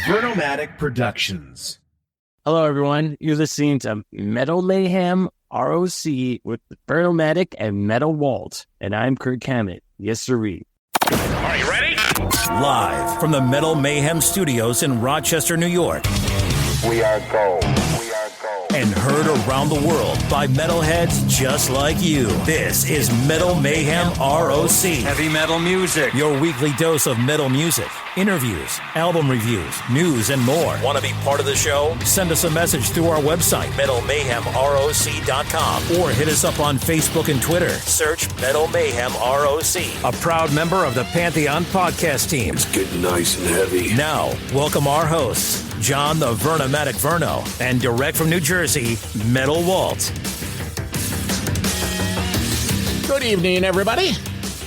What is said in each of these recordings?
Vernomatic Productions. Hello, everyone. You're listening to Metal Mayhem ROC with Vernomatic and Metal Walt. And I'm Kirk Hammett. Yes, sirree. Are you ready? Live from the Metal Mayhem Studios in Rochester, New York. We are gold. We are gold. And heard around the world by metalheads just like you. This is Metal Mayhem ROC. Heavy metal music. Your weekly dose of metal music, interviews, album reviews, news, and more. Want to be part of the show? Send us a message through our website, metalmayhemroc.com, or hit us up on Facebook and Twitter. Search Metal Mayhem ROC, a proud member of the Pantheon podcast team. It's getting nice and heavy. Now, welcome our hosts, John the Vernomatic Verno, and direct from New Jersey, Metal Walt. Good evening, everybody.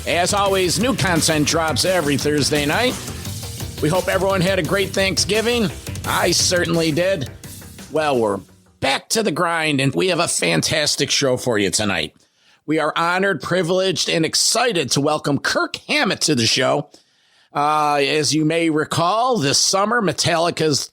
As always, new content drops every Thursday night. We hope everyone had a great Thanksgiving. I certainly did. Well, we're back to the grind, and we have a fantastic show for you tonight. We are honored, privileged, and excited to welcome Kirk Hammett to the show. As you may recall, this summer, Metallica's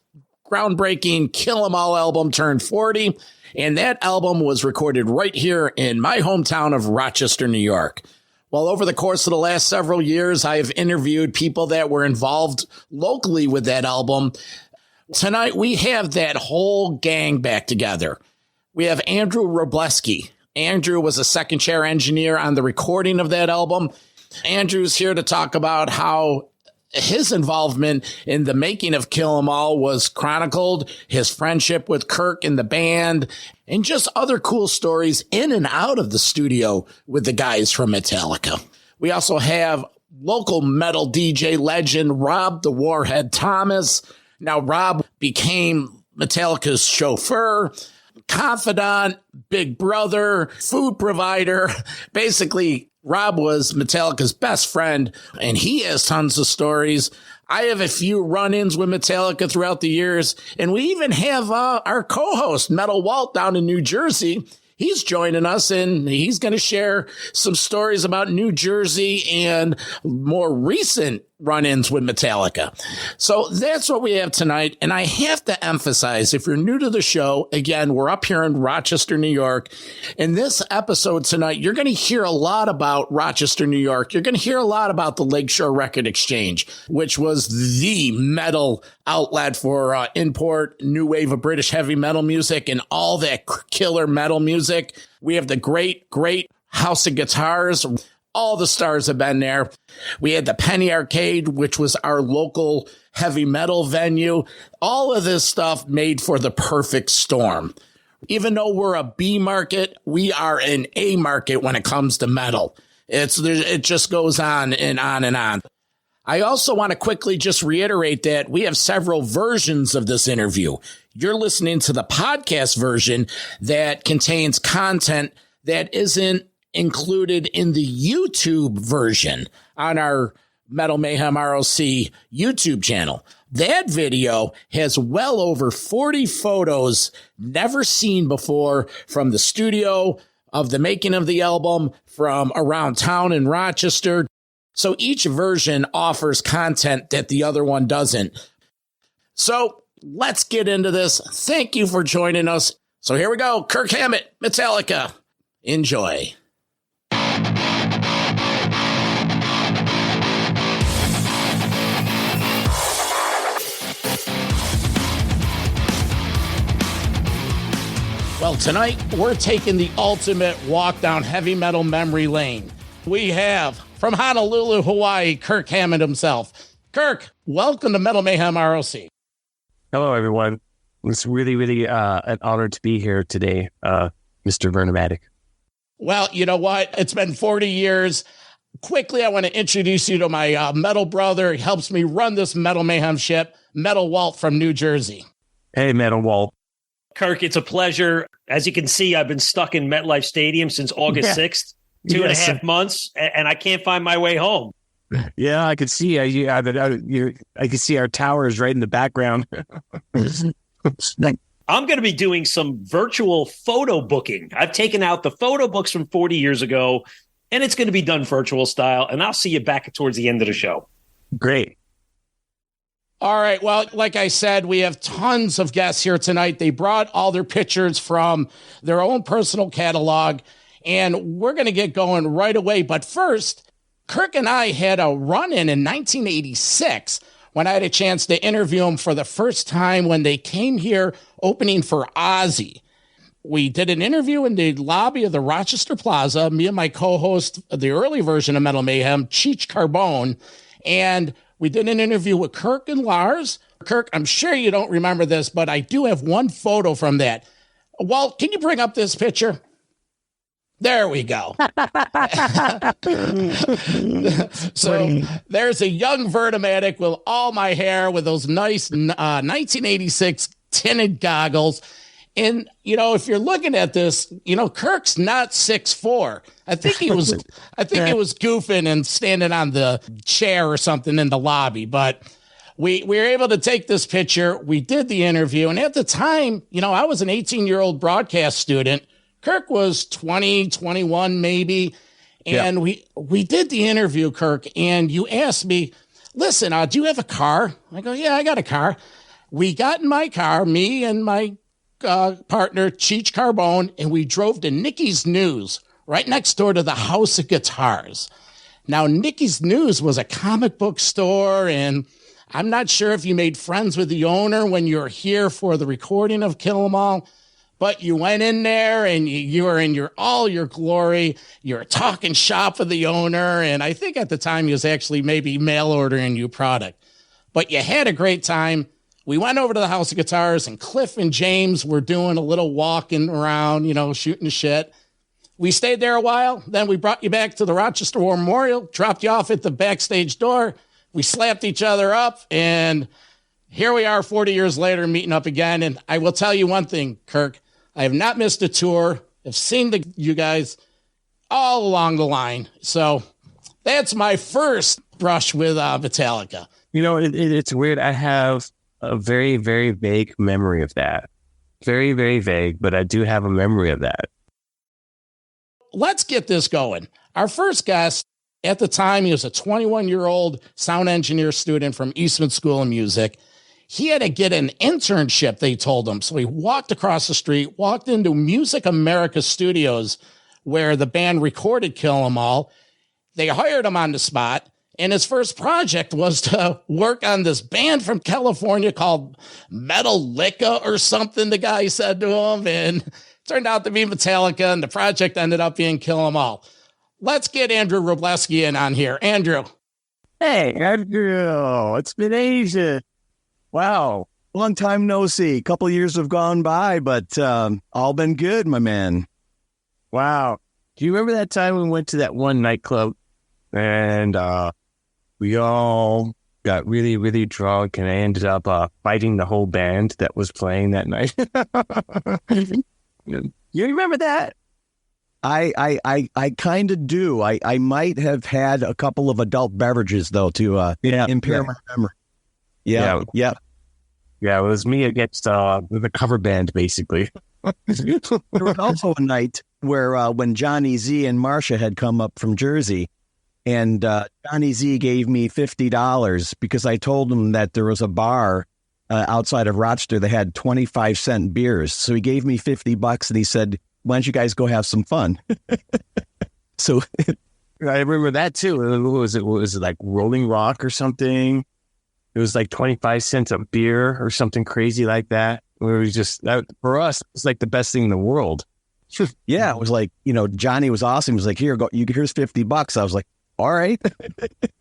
groundbreaking Kill 'Em All album turned 40, and that album was recorded right here in my hometown of Rochester, New York. Well, over the course of the last several years, I have interviewed people that were involved locally with that album. Tonight, we have that whole gang back together. We have Andrew Robleski. Andrew was a second chair engineer on the recording of that album. Andrew's here to talk about how his involvement in the making of Kill 'Em All was chronicled, his friendship with Kirk and the band, and just other cool stories in and out of the studio with the guys from Metallica. We also have local metal DJ legend Rob the Warhead Thomas. Now, Rob became Metallica's chauffeur, confidant, big brother, food provider. Basically, Rob was Metallica's best friend, and he has tons of stories. I have a few run-ins with Metallica throughout the years, and we even have our co-host, Metal Walt, down in New Jersey. He's joining us, and he's going to share some stories about New Jersey and more recent run-ins with Metallica. So that's what we have tonight. And I have to emphasize, if you're new to the show, again, we're up here in Rochester, New York. In this episode tonight, you're going to hear a lot about Rochester, New York. You're going to hear a lot about the Lakeshore Record Exchange, which was the metal outlet for import, new wave of British heavy metal music and all that killer metal music. We have the great House of Guitars. All the stars have been there. We had the Penny Arcade, which was our local heavy metal venue. All of this stuff made for the perfect storm. Even though we're a B market, we are an A market when it comes to metal. It just goes on and on and on. I also want to quickly just reiterate that we have several versions of this interview. You're listening to the podcast version that contains content that isn't included in the YouTube version on our Metal Mayhem ROC YouTube channel. That video has well over 40 photos never seen before from the studio, of the making of the album, from around town in Rochester. So each version offers content that the other one doesn't. So let's get into this. Thank you for joining us. So here we go. Kirk Hammett, Metallica. Enjoy. Well, tonight we're taking the ultimate walk down heavy metal memory lane. We have, from Honolulu, Hawaii, Kirk Hammett himself. Kirk, welcome to Metal Mayhem ROC. Hello, everyone. It's really an honor to be here today, Mr. Vernomatic. Well, you know what? It's been 40 years. Quickly, I want to introduce you to my metal brother. He helps me run this Metal Mayhem ship, Metal Walt from New Jersey. Hey, Metal Walt. Kirk, it's a pleasure. As you can see, I've been stuck in MetLife Stadium since August 6th, 2.5 months, and I can't find my way home. Yeah, I could see. I could see our towers right in the background. I'm going to be doing some virtual photo booking. I've taken out the photo books from 40 years ago, and it's going to be done virtual style, and I'll see you back towards the end of the show. Great. All right. Well, like I said, we have tons of guests here tonight. They brought all their pictures from their own personal catalog, and we're going to get going right away. But first, Kirk and I had a run-in 1986 when I had a chance to interview them for the first time when they came here opening for Ozzy. We did an interview in the lobby of the Rochester Plaza, me and my co-host of the early version of Metal Mayhem, Cheech Carbone, and we did an interview with Kirk and Lars. Kirk, I'm sure you don't remember this, but I do have one photo from that. Walt, can you bring up this picture? There we go. So there's a young Vertomatic with all my hair with those nice 1986 tinted goggles. And, you know, if you're looking at this, you know, Kirk's not 6'4". I think he was goofing and standing on the chair or something in the lobby. But we were able to take this picture. We did the interview. And at the time, you know, I was an 18-year-old broadcast student. Kirk was 20, 21 maybe. And we did the interview, Kirk. And you asked me, listen, do you have a car? I go, yeah, I got a car. We got in my car, me and my partner, Cheech Carbone, and we drove to Nicky's News, right next door to the House of Guitars. Now, Nicky's News was a comic book store, and I'm not sure if you made friends with the owner when you were here for the recording of Kill 'Em All, but you went in there and you were in all your glory. You were talking shop with the owner, and I think at the time he was actually maybe mail ordering you product. But you had a great time. We went over to the House of Guitars, and Cliff and James were doing a little walking around, you know, shooting shit. We stayed there a while. Then we brought you back to the Rochester War Memorial, dropped you off at the backstage door. We slapped each other up, and here we are 40 years later meeting up again. And I will tell you one thing, Kirk. I have not missed a tour. I've seen you guys all along the line. So that's my first brush with Metallica. You know, it's weird. I have a very, very vague memory of that. Very, very vague, but I do have a memory of that. Let's get this going. Our first guest, at the time, he was a 21-year-old sound engineer student from Eastman School of Music. He had to get an internship, they told him. So he walked across the street, walked into Music America Studios, where the band recorded Kill 'Em All. They hired him on the spot. And his first project was to work on this band from California called Metallica or something, the guy said to him. And it turned out to be Metallica, and the project ended up being Kill 'Em All. Let's get Andrew Robleski in on here. Andrew. Hey, Andrew. It's been ages. Wow. Long time no see. A couple of years have gone by, but all been good, my man. Wow. Do you remember that time we went to that one nightclub and we all got really, really drunk, and I ended up fighting the whole band that was playing that night? You remember that? I kind of do. I might have had a couple of adult beverages, though, to impair my memory. Yeah. It was me against the cover band, basically. There was also a night where when Johnny Z and Marcia had come up from Jersey, and Johnny Z gave me $50 because I told him that there was a bar outside of Rochester that had 25-cent beers. So he gave me $50 and he said, why don't you guys go have some fun? So I remember that too. Was it like Rolling Rock or something? It was like 25 cents a beer or something crazy like that. Where we just, for us, it's like the best thing in the world. Yeah, it was like, you know, Johnny was awesome. He was like, here's $50. I was like, all right. It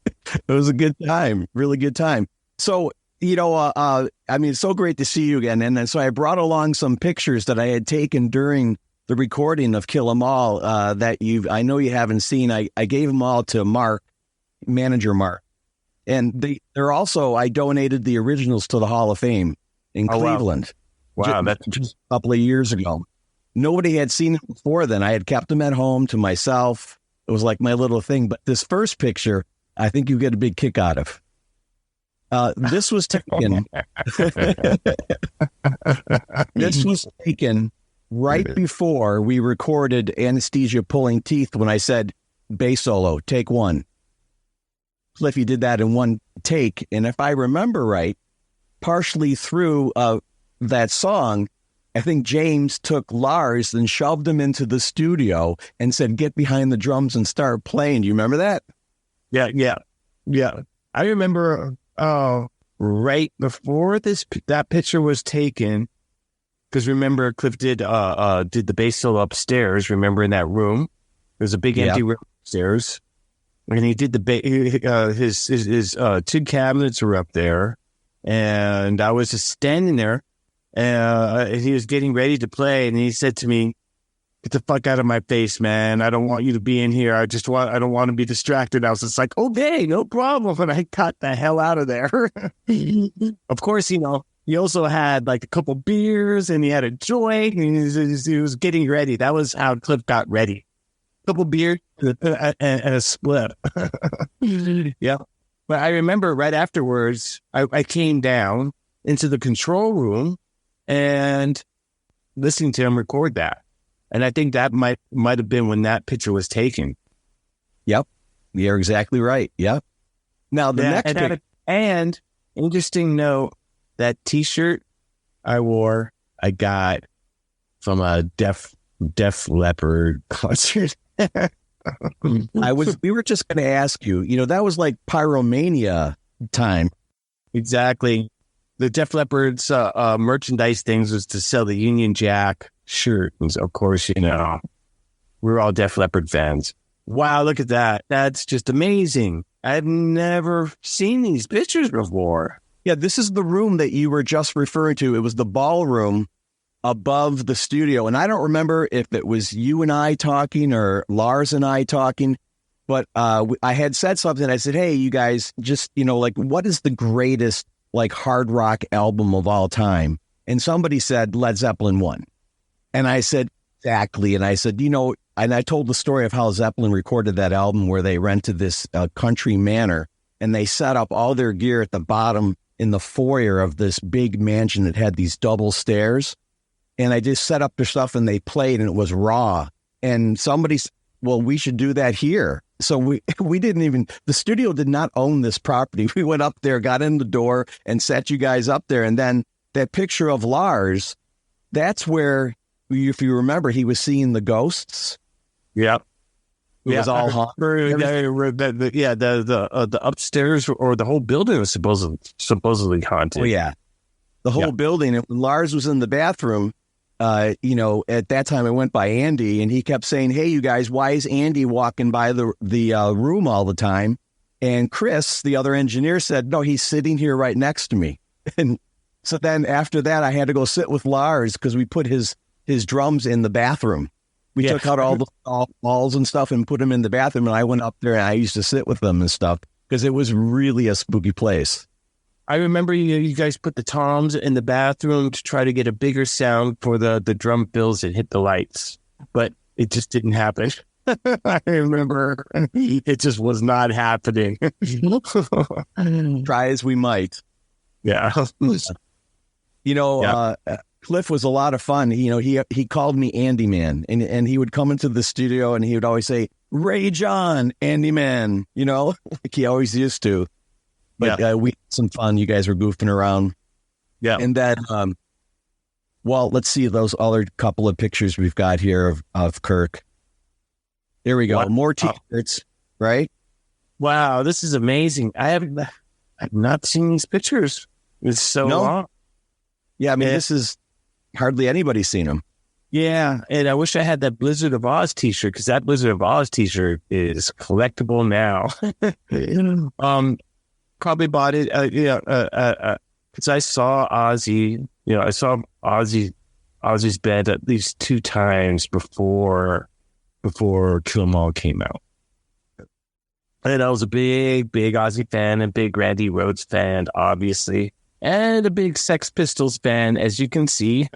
was a good time, really good time. So, you know, I mean, it's so great to see you again. And then so I brought along some pictures that I had taken during the recording of Kill 'Em All that I know you haven't seen. I gave them all to Mark, manager Mark. And they're also, I donated the originals to the Hall of Fame in Cleveland. Wow, that's just a couple of years ago. Nobody had seen it before then. I had kept them at home to myself. It was like my little thing. But this first picture, I think you get a big kick out of. This was taken. This was taken right before we recorded Anesthesia Pulling Teeth when I said, bass solo, take one. Cliffy did that in one take. And if I remember right, partially through that song, I think James took Lars and shoved him into the studio and said, "Get behind the drums and start playing." Do you remember that? Yeah. I remember right before that picture was taken, because remember Cliff did the bass solo upstairs. Remember in that room, there's a big empty room upstairs, and he did his two cabinets were up there, and I was just standing there. And he was getting ready to play, and he said to me, "Get the fuck out of my face, man. I don't want you to be in here. I don't want to be distracted." I was just like, "Okay, no problem." And I got the hell out of there. Of course, he also had like a couple beers, and he had a joint, and he was getting ready. That was how Cliff got ready. A couple beers and a split. Yeah. But I remember right afterwards, I came down into the control room and listening to him record that. And I think that might have been when that picture was taken. Yep. You're exactly right. Yep. Now, the next picture. And interesting note, that T-shirt I wore, I got from a Def Leppard concert. We were just going to ask you, that was like Pyromania time. Exactly. The Def Leppard's merchandise things was to sell the Union Jack shirt. And of course, we're all Def Leppard fans. Wow, look at that. That's just amazing. I've never seen these pictures before. Yeah, this is the room that you were just referring to. It was the ballroom above the studio. And I don't remember if it was you and I talking or Lars and I talking, but I had said something. I said, "Hey, you guys, just, what is the greatest hard rock album of all time?" And somebody said Led Zeppelin 1. And I said, exactly. And I said, and I told the story of how Zeppelin recorded that album where they rented this country manor and they set up all their gear at the bottom in the foyer of this big mansion that had these double stairs. And I just set up their stuff and they played and it was raw. And somebody said, "Well, we should do that here." So we didn't even, the studio did not own this property. We went up there, got in the door and set you guys up there. And then that picture of Lars, that's where, if you remember, he was seeing the ghosts. Yep. It was all haunted. The upstairs or the whole building was supposedly haunted. Oh, yeah. The whole building. And when Lars was in the bathroom, at that time I went by Andy and he kept saying, "Hey, you guys, why is Andy walking by the room all the time?" And Chris, the other engineer, said, "No, he's sitting here right next to me." And so then after that, I had to go sit with Lars because we put his drums in the bathroom. We took out all the walls and stuff and put them in the bathroom. And I went up there and I used to sit with them and stuff because it was really a spooky place. I remember you guys put the toms in the bathroom to try to get a bigger sound for the drum fills that hit the lights, but it just didn't happen. I remember it just was not happening. Try as we might. Yeah. Cliff was a lot of fun. He called me Andy Man, and he would come into the studio and he would always say, "Rage on, Andy Man," like he always used to. But we had some fun. You guys were goofing around. Yeah. And then, let's see those other couple of pictures we've got here of Kirk. There we go. Wow. More T-shirts, right? Wow, this is amazing. I've not seen these pictures. It's so long. Yeah, I mean, this is hardly anybody's seen them. Yeah, and I wish I had that Blizzard of Oz T-shirt because that Blizzard of Oz T-shirt is collectible now. Probably bought it, because I saw Ozzy. I saw Ozzy's band at least 2 times before Kill 'Em All came out. And I was a big Ozzy fan and big Randy Rhoads fan, obviously, and a big Sex Pistols fan, as you can see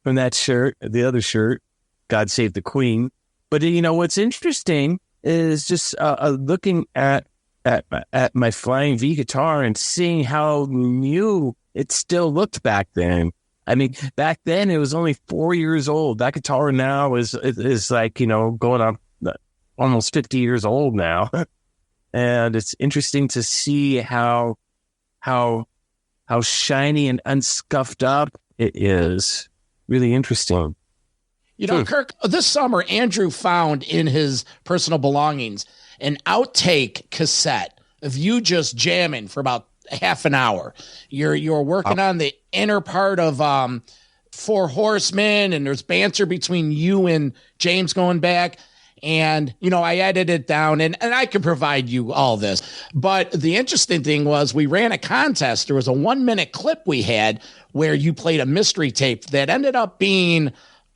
from that shirt, the other shirt, God Save the Queen. But what's interesting is just looking at my Flying V guitar and seeing how new it still looked back then. I mean, back then it was only 4 years old. That guitar now is like, going up almost 50 years old now. And it's interesting to see how how shiny and unscuffed up it is. Really interesting. You know, Kirk, this summer, Andrew found in his personal belongings an outtake cassette of you just jamming for about half an hour. You're working on the inner part of Four Horsemen, and there's banter between you and James going back. And, you know, I edited it down, and I can provide you all this. But the interesting thing was we ran a contest. There was a 1-minute clip we had where you played a mystery tape that ended up being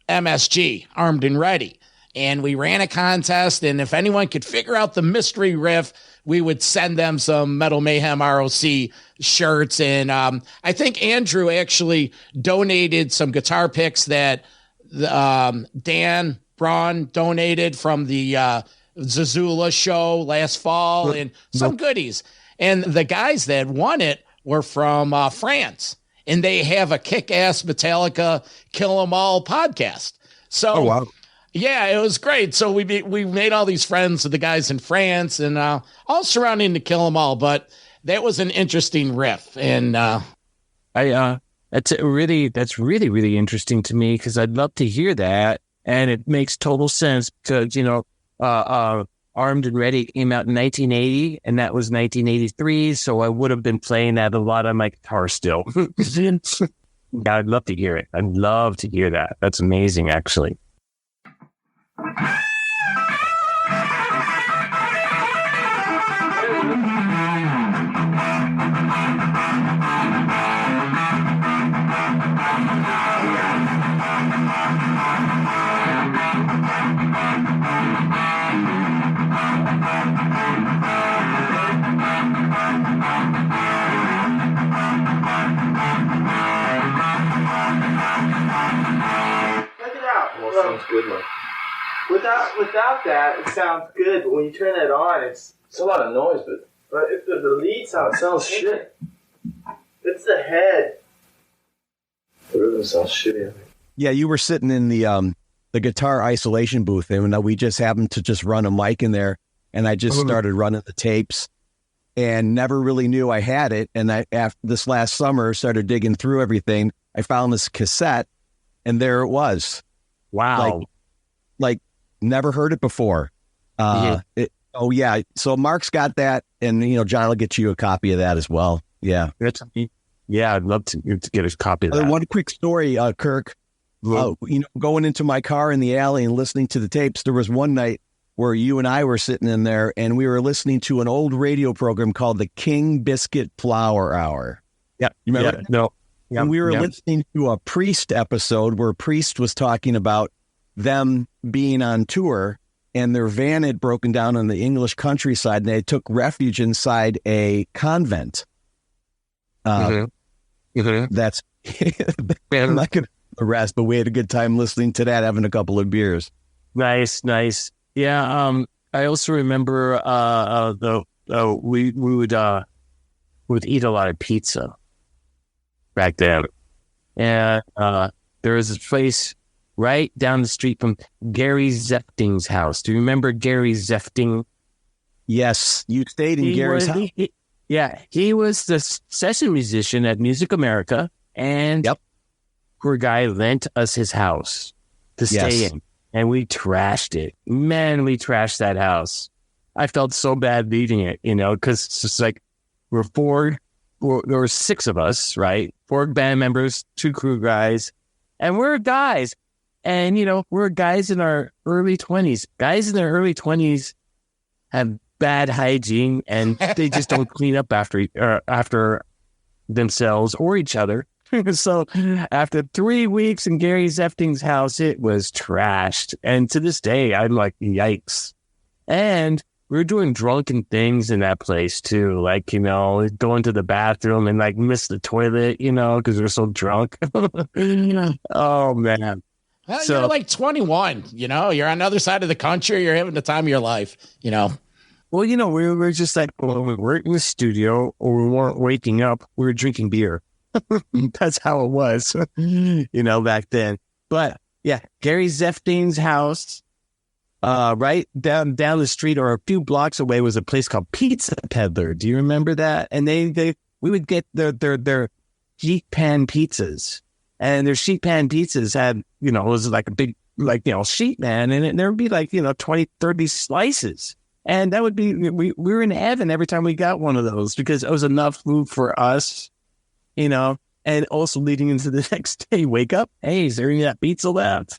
MSG, Armed and Ready. And we ran a contest, and if anyone could figure out the mystery riff, we would send them some Metal Mayhem ROC shirts. And I think Andrew actually donated some guitar picks that Dan Braun donated from the Zazula show last fall, and some goodies. And the guys that won it were from France, and they have a kick-ass Metallica Kill 'Em All podcast. So, yeah, it was great. So we made all these friends with the guys in France, and all surrounding the Kill 'Em All. But that was an interesting riff, and that's really, really interesting to me, because I'd love to hear that. And it makes total sense because, you know, Armed and Ready came out in 1980, and that was 1983. So I would have been playing that a lot on my guitar still. Yeah, I'd love to hear it. I'd love to hear that. That's amazing, actually. Sounds good, man. Without that, it sounds good, but when you turn it on, it's a lot of noise. But if the lead sounds shit. It's the head. The rhythm sounds shitty. I think. Yeah, you were sitting in the guitar isolation booth, and we just happened to just run a mic in there, and I just started running the tapes, and never really knew I had it. And after this last summer, started digging through everything. I found this cassette, and there it was. Wow. Like never heard it before. So Mark's got that, and, you know, John will get you a copy of that as well. Yeah. I'd love to get a copy of that. One quick story, Kirk. You know, going into my car in the alley and listening to the tapes, there was one night where you and I were sitting in there, and we were listening to an old radio program called the King Biscuit Flour Hour. Yeah. You remember? Yeah. No. Yep, and we were listening to a Priest episode where Priest was talking about them being on tour, and their van had broken down in the English countryside, and they took refuge inside a convent. That's I'm not going to rest, but we had a good time listening to that, having a couple of beers. Nice. Yeah. I also remember we would eat a lot of pizza back then. And there was this place right down the street from Gary Zefting's house. Do you remember Gary Zefting? Yes, you stayed in Gary's house. He was the session musician at Music America, and poor guy lent us his house to stay in, and we trashed it. Man, we trashed that house. I felt so bad leaving it, you know, because it's just like there were 6 of us, right? 4 band members, 2 crew guys, and we're guys. And, you know, we're guys in our early 20s. Guys in their early 20s have bad hygiene, and they just don't clean up after themselves or each other. So after 3 weeks in Gary Zefting's house, it was trashed. And to this day, I'm like, yikes. And we were doing drunken things in that place too. Like, you know, going to the bathroom and like miss the toilet, you know, because we're so drunk. Oh, man. Well, you're like 21, you know, you're on the other side of the country. You're having the time of your life, you know. Well, you know, we were just like, when we weren't in the studio or we weren't waking up, we were drinking beer. That's how it was, you know, back then. But yeah, Gary Zefting's house, right down the street or a few blocks away was a place called Pizza Peddler. Do you remember that? And we would get their sheet pan pizzas, and their sheet pan pizzas had, it was like a big, sheet pan, and there would be 20, 30 slices. And that would be, we were in heaven every time we got one of those because it was enough food for us, and also leading into the next day, wake up, hey, is there any of that pizza left?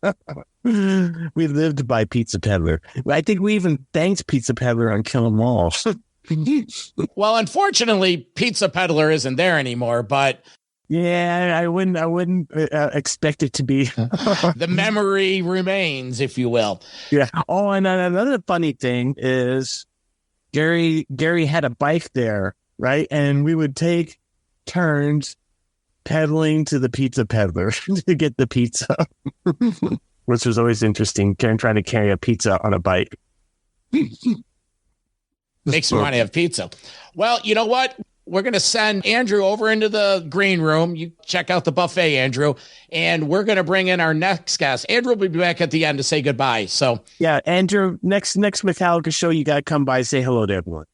We lived by Pizza Peddler. I think we even thanked Pizza Peddler on Kill 'Em All. Well, unfortunately, Pizza Peddler isn't there anymore, but yeah, I wouldn't expect it to be. The memory remains, if you will. Yeah. Oh, and another funny thing is Gary had a bike there, right? And we would take turns pedaling to the Pizza Peddler to get the pizza, which was always interesting. Trying to carry a pizza on a bike. Makes me want to have pizza. Well, you know what? We're going to send Andrew over into the green room. You check out the buffet, Andrew, and we're going to bring in our next guest. Andrew will be back at the end to say goodbye. So yeah, Andrew, next Metallica show, you got to come by, say hello to everyone.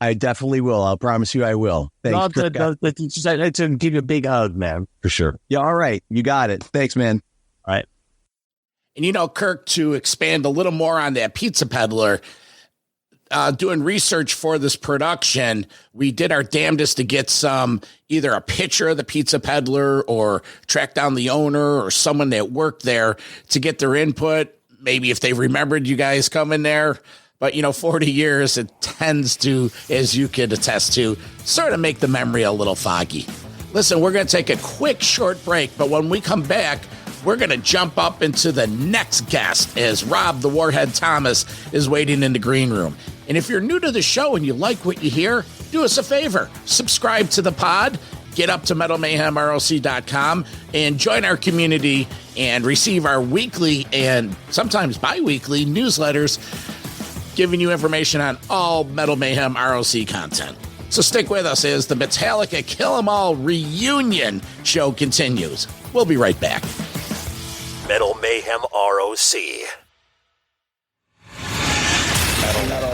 I definitely will. I'll promise you I will. Thanks. To give you a big hug, man. For sure. Yeah, all right. You got it. Thanks, man. All right. And Kirk, to expand a little more on that Pizza Peddler, doing research for this production, we did our damnedest to get either a picture of the Pizza Peddler or track down the owner or someone that worked there to get their input. Maybe if they remembered you guys coming there. But, 40 years, it tends to, as you could attest to, sort of make the memory a little foggy. Listen, we're going to take a quick short break, but when we come back, we're going to jump up into the next guest as Rob the Warhead Thomas is waiting in the green room. And if you're new to the show and you like what you hear, do us a favor. Subscribe to the pod, get up to metalmayhemroc.com, and join our community and receive our weekly and sometimes bi-weekly newsletters giving you information on all Metal Mayhem ROC content. So stick with us as the Metallica Kill 'Em All reunion show continues. We'll be right back. Metal Mayhem ROC.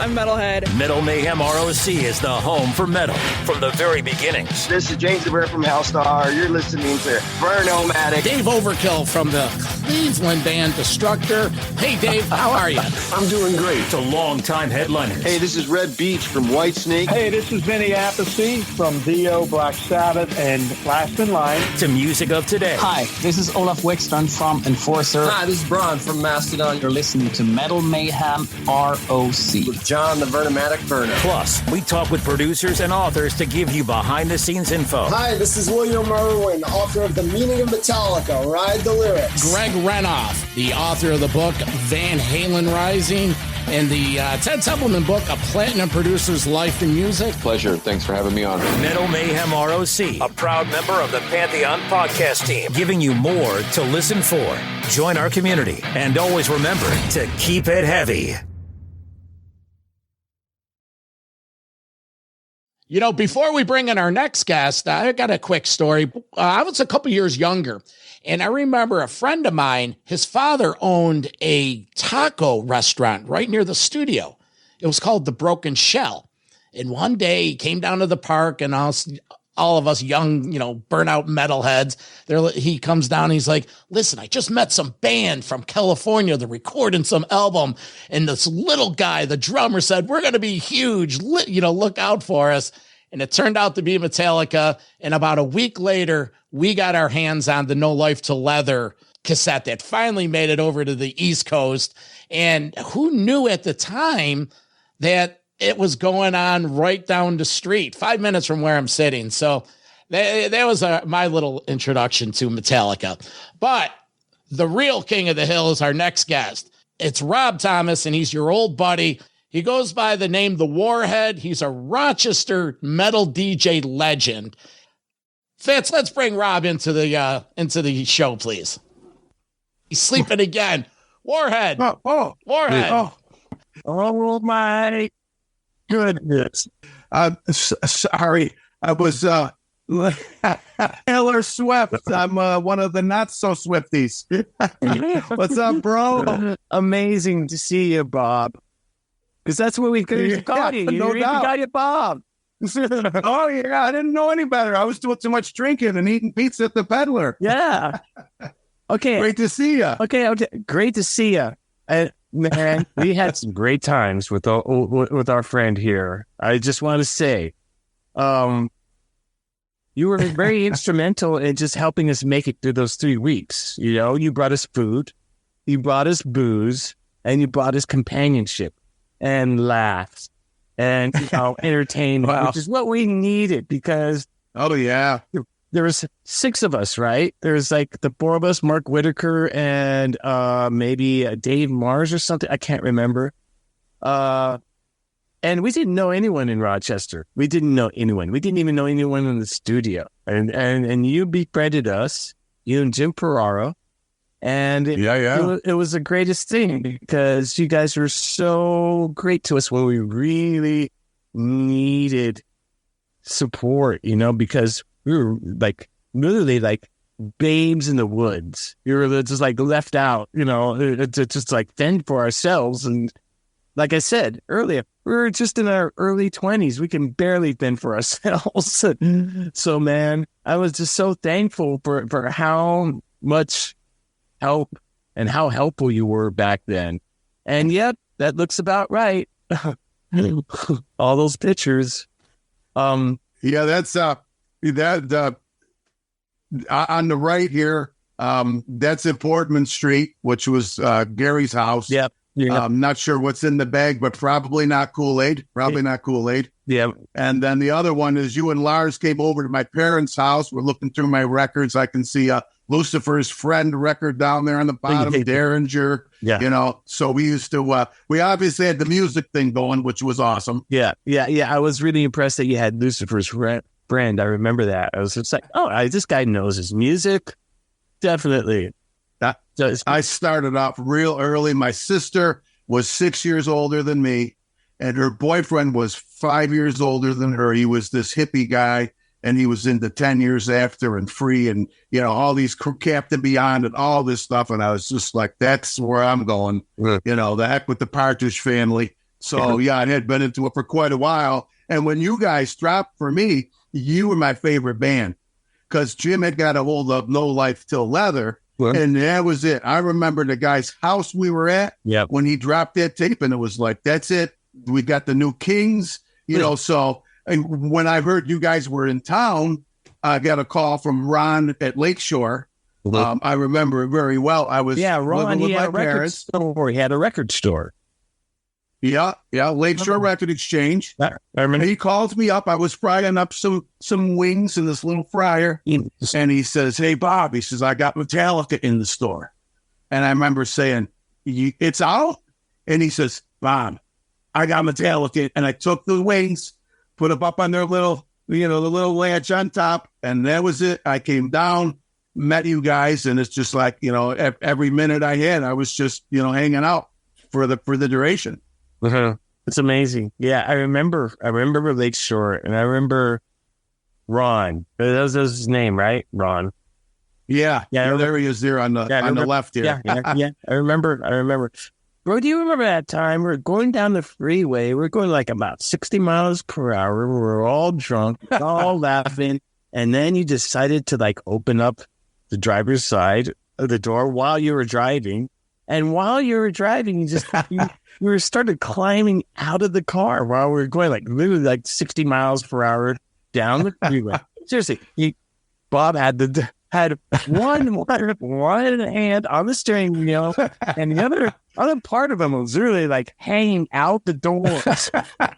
I'm Metalhead. Metal Mayhem ROC is the home for metal from the very beginnings. This is James the Bear from Hellstar. You're listening to Vernomatic. Dave Overkill from the Cleveland band Destructor. Hey, Dave, how are you? I'm doing great. To longtime headliners. Hey, this is Red Beach from Whitesnake. Hey, this is Vinny Appice from Dio, Black Sabbath, and Last in Line. To music of today. Hi, this is Olaf Wickstrand from Enforcer. Hi, this is Braun from Mastodon. You're listening to Metal Mayhem ROC. With John the Vernomatic Burner. Plus, we talk with producers and authors to give you behind-the-scenes info. Hi, this is William Merwin, author of The Meaning of Metallica, Ride the Lyrics. Greg Renoff, the author of the book Van Halen Rising and the Ted Templeman book, A Platinum Producer's Life in Music. Pleasure. Thanks for having me on. Metal Mayhem ROC, a proud member of the Pantheon podcast team, giving you more to listen for. Join our community, and always remember to keep it heavy. Before we bring in our next guest, I got a quick story. I was a couple years younger, and I remember a friend of mine, his father owned a taco restaurant right near the studio. It was called The Broken Shell. And one day he came down to the park, and all of us young, burnout metalheads, he comes down and he's like, listen, I just met some band from California. They're recording some album. And this little guy, the drummer, said, we're going to be huge. Look out for us. And it turned out to be Metallica. And about a week later, we got our hands on the No Life to Leather cassette that finally made it over to the East Coast. And who knew at the time that it was going on right down the street, 5 minutes from where I'm sitting. So that was my little introduction to Metallica. But the real king of the hill is our next guest. It's Rob Thomas, and he's your old buddy. He goes by the name The Warhead. He's a Rochester metal DJ legend. Fitz, let's bring Rob into the show, please. He's sleeping again. Warhead. Warhead. Oh my goodness. Sorry. I was Taylor Swift. I'm one of the not so Swifties. What's up, bro? Amazing to see you, Bob. Because that's what we call you. No doubt. Got you, Bob. Oh, yeah. I didn't know any better. I was doing too much drinking and eating pizza at the Peddler. Yeah. Okay. Great to see you. Okay. Great to see you. Man, we had some great times with our friend here. I just want to say, you were very instrumental in just helping us make it through those 3 weeks. You know, you brought us food, you brought us booze, and you brought us companionship and laughs and entertainment, which is what we needed because there was 6 of us, right? There's like the 4 of us, Mark Whitaker and maybe Dave Mars or something. I can't remember. And we didn't know anyone in Rochester. We didn't know anyone. We didn't even know anyone in the studio. And you befriended us, you and Jim Ferraro. And it was the greatest thing because you guys were so great to us when we really needed support, you know, because we were like literally like babes in the woods. We were just like left out, you know, to just like fend for ourselves. And like I said earlier, we were just in our early 20s. We can barely fend for ourselves. So, man, I was just so thankful for how much help and how helpful you were back then. And yep, that looks about right. All those pictures. That's that on the right here. That's at Portman Street, which was Gary's house. Yep. I'm not sure what's in the bag, but probably not Kool-Aid. Not Kool-Aid. Yeah. And then the other one is you and Lars came over to my parents' house. We're looking through my records. I can see Lucifer's Friend record down there on the bottom, Derringer. Yeah. You know, so we used to, we obviously had the music thing going, which was awesome. Yeah. I was really impressed that you had Lucifer's Friend. I remember that. I was just like, this guy knows his music. Definitely. I started off real early. My sister was 6 years older than me, and her boyfriend was 5 years older than her. He was this hippie guy, and he was into 10 Years After and Free and, you know, all these Captain Beyond and all this stuff. And I was just like, that's where I'm going, you know, the heck with the Partridge Family. So, I had been into it for quite a while. And when you guys dropped for me, you were my favorite band because Jim had got a hold of No Life Till Leather. And that was it. I remember the guy's house we were at when he dropped that tape, and it was like, that's it. We got the new Kings, you know. So and when I heard you guys were in town, I got a call from Ron at Lakeshore. I remember it very well. I was Ron, with he my had a record store. He had a record store. Yeah, Lakeshore Record Exchange. I remember. He called me up. I was frying up some wings in this little fryer, and he says, "Hey, Bob," he says, "I got Metallica in the store." And I remember saying, "It's out?" And he says, "Bob, I got Metallica." And I took the wings, put them up on their little, the little latch on top, and that was it. I came down, met you guys, and it's just like, every minute I had, I was just, hanging out for the duration. It's amazing. Yeah, I remember Lakeshore, and I remember Ron. That was his name, right? Ron. Yeah. There he is there on the left here. Yeah. I remember. Bro, do you remember that time? We're going down the freeway. We're going like about 60 miles per hour. We're all drunk, all laughing. And then you decided to like open up the driver's side of the door while you were driving. And while you were driving, we started climbing out of the car while we were going like literally like 60 miles per hour down the freeway. Seriously, Bob had one hand on the steering wheel, and the other part of him was really like hanging out the doors.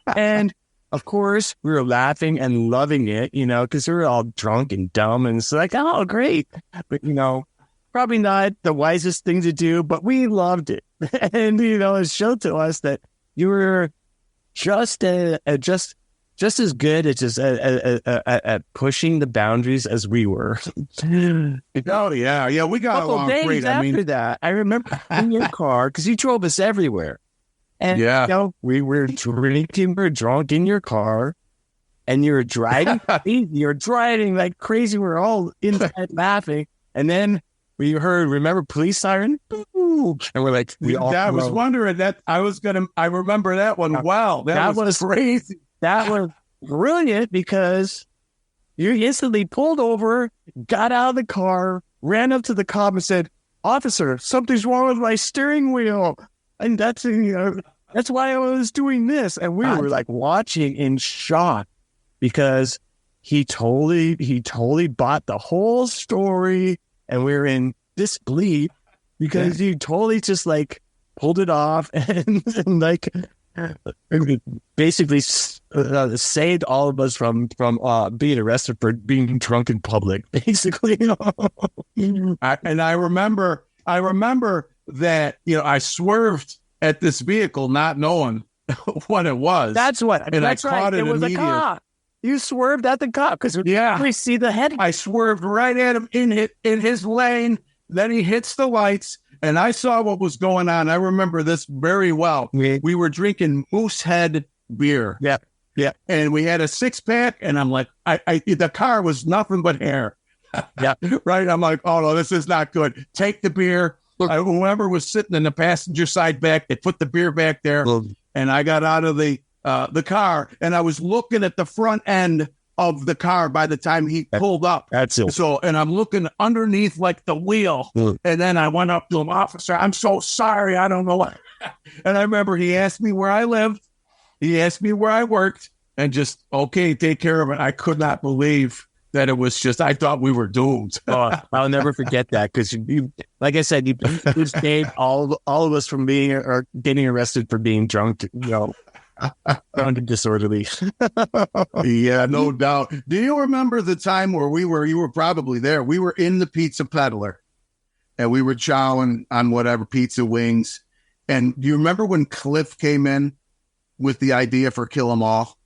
And of course, we were laughing and loving it, because we were all drunk and dumb, and it's like, oh, great, but probably not the wisest thing to do, but we loved it. And, it showed to us that you were just as good at pushing the boundaries as we were. Oh, yeah. We got along great. After that, I remember in your car, because you drove us everywhere. And, we were drinking, we were drunk in your car, and you were driving. You were driving like crazy. We were all inside laughing. And then we heard, remember, police siren? And we're like, I was wondering that. I remember that one. Wow. That was crazy. That brilliant because you instantly pulled over, got out of the car, ran up to the cop and said, "Officer, something's wrong with my steering wheel." And that's why I was doing this. And we were like watching in shock because he totally bought the whole story, and we were in disbelief because he totally just like pulled it off and like basically saved all of us from being arrested for being drunk in public, basically. I remember that, I swerved at this vehicle not knowing what it was. That's what. And that's I caught right. It was a cop. You swerved at the cop because we see the head. I swerved right at him in his lane. Then he hits the lights, and I saw what was going on. I remember this very well. We were drinking Moosehead beer. Yeah. Yeah. And we had a 6-pack, and I'm like, the car was nothing but hair. Yeah. Right? I'm like, oh, no, this is not good. Take the beer. Whoever was sitting in the passenger side back, they put the beer back there, and I got out of the car, and I was looking at the front end of the car by the time he pulled up. That's it. So, and I'm looking underneath like the wheel, and then I went up to him, "Officer, I'm so sorry. I don't know what." And I remember he asked me where I lived. He asked me where I worked, and just, okay, take care of it. I could not believe that it was just, I thought we were doomed. I'll never forget that because you, like I said, you saved all of us from being or getting arrested for being drunk, drunk and disorderly. Yeah, no doubt. Do you remember the time where you were probably there, we were in the Pizza Peddler and we were chowing on whatever pizza wings. And do you remember when Cliff came in with the idea for Kill 'Em All?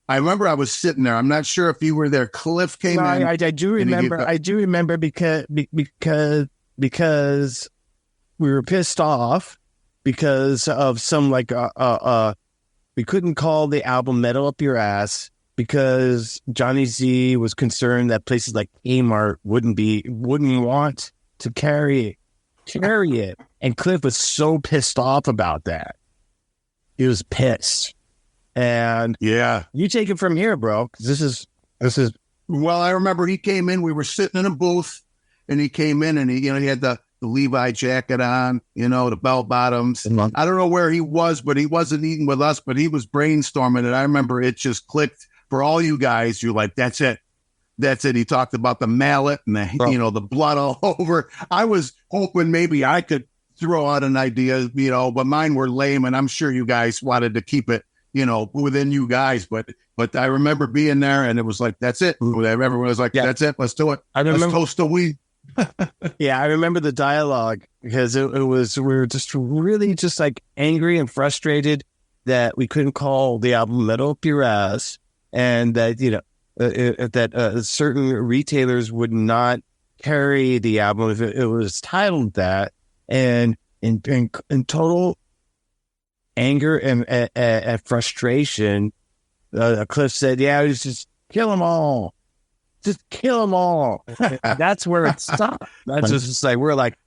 I remember I was sitting there. I'm not sure if you were there. Cliff came in. I do remember. I do remember because we were pissed off because of some we couldn't call the album Metal Up Your Ass because Johnny Z was concerned that places like Kmart wouldn't want to carry it, and Cliff was so pissed off about that. He was pissed. And yeah, you take it from here, bro. 'Cause this is. Well, I remember he came in. We were sitting in a booth, and he came in, and he had the Levi jacket on, the bell bottoms. I don't know where he was, but he wasn't eating with us. But he was brainstorming, and I remember it just clicked for all you guys. You're like, that's it. He talked about the mallet and the blood all over. I was hoping maybe I could throw out an idea, but mine were lame, and I'm sure you guys wanted to keep it, within you guys, but I remember being there and it was like, that's it. Everyone was like, that's it. Let's do it. Let's toast the weed. Yeah. I remember the dialogue because we were just really just like angry and frustrated that we couldn't call the album Metal Up Your Ass and that, that certain retailers would not carry the album if it was titled that. And in total anger and frustration, Cliff said, "Yeah, just kill them all. Just kill them all." That's where it stopped. That's just like we're like,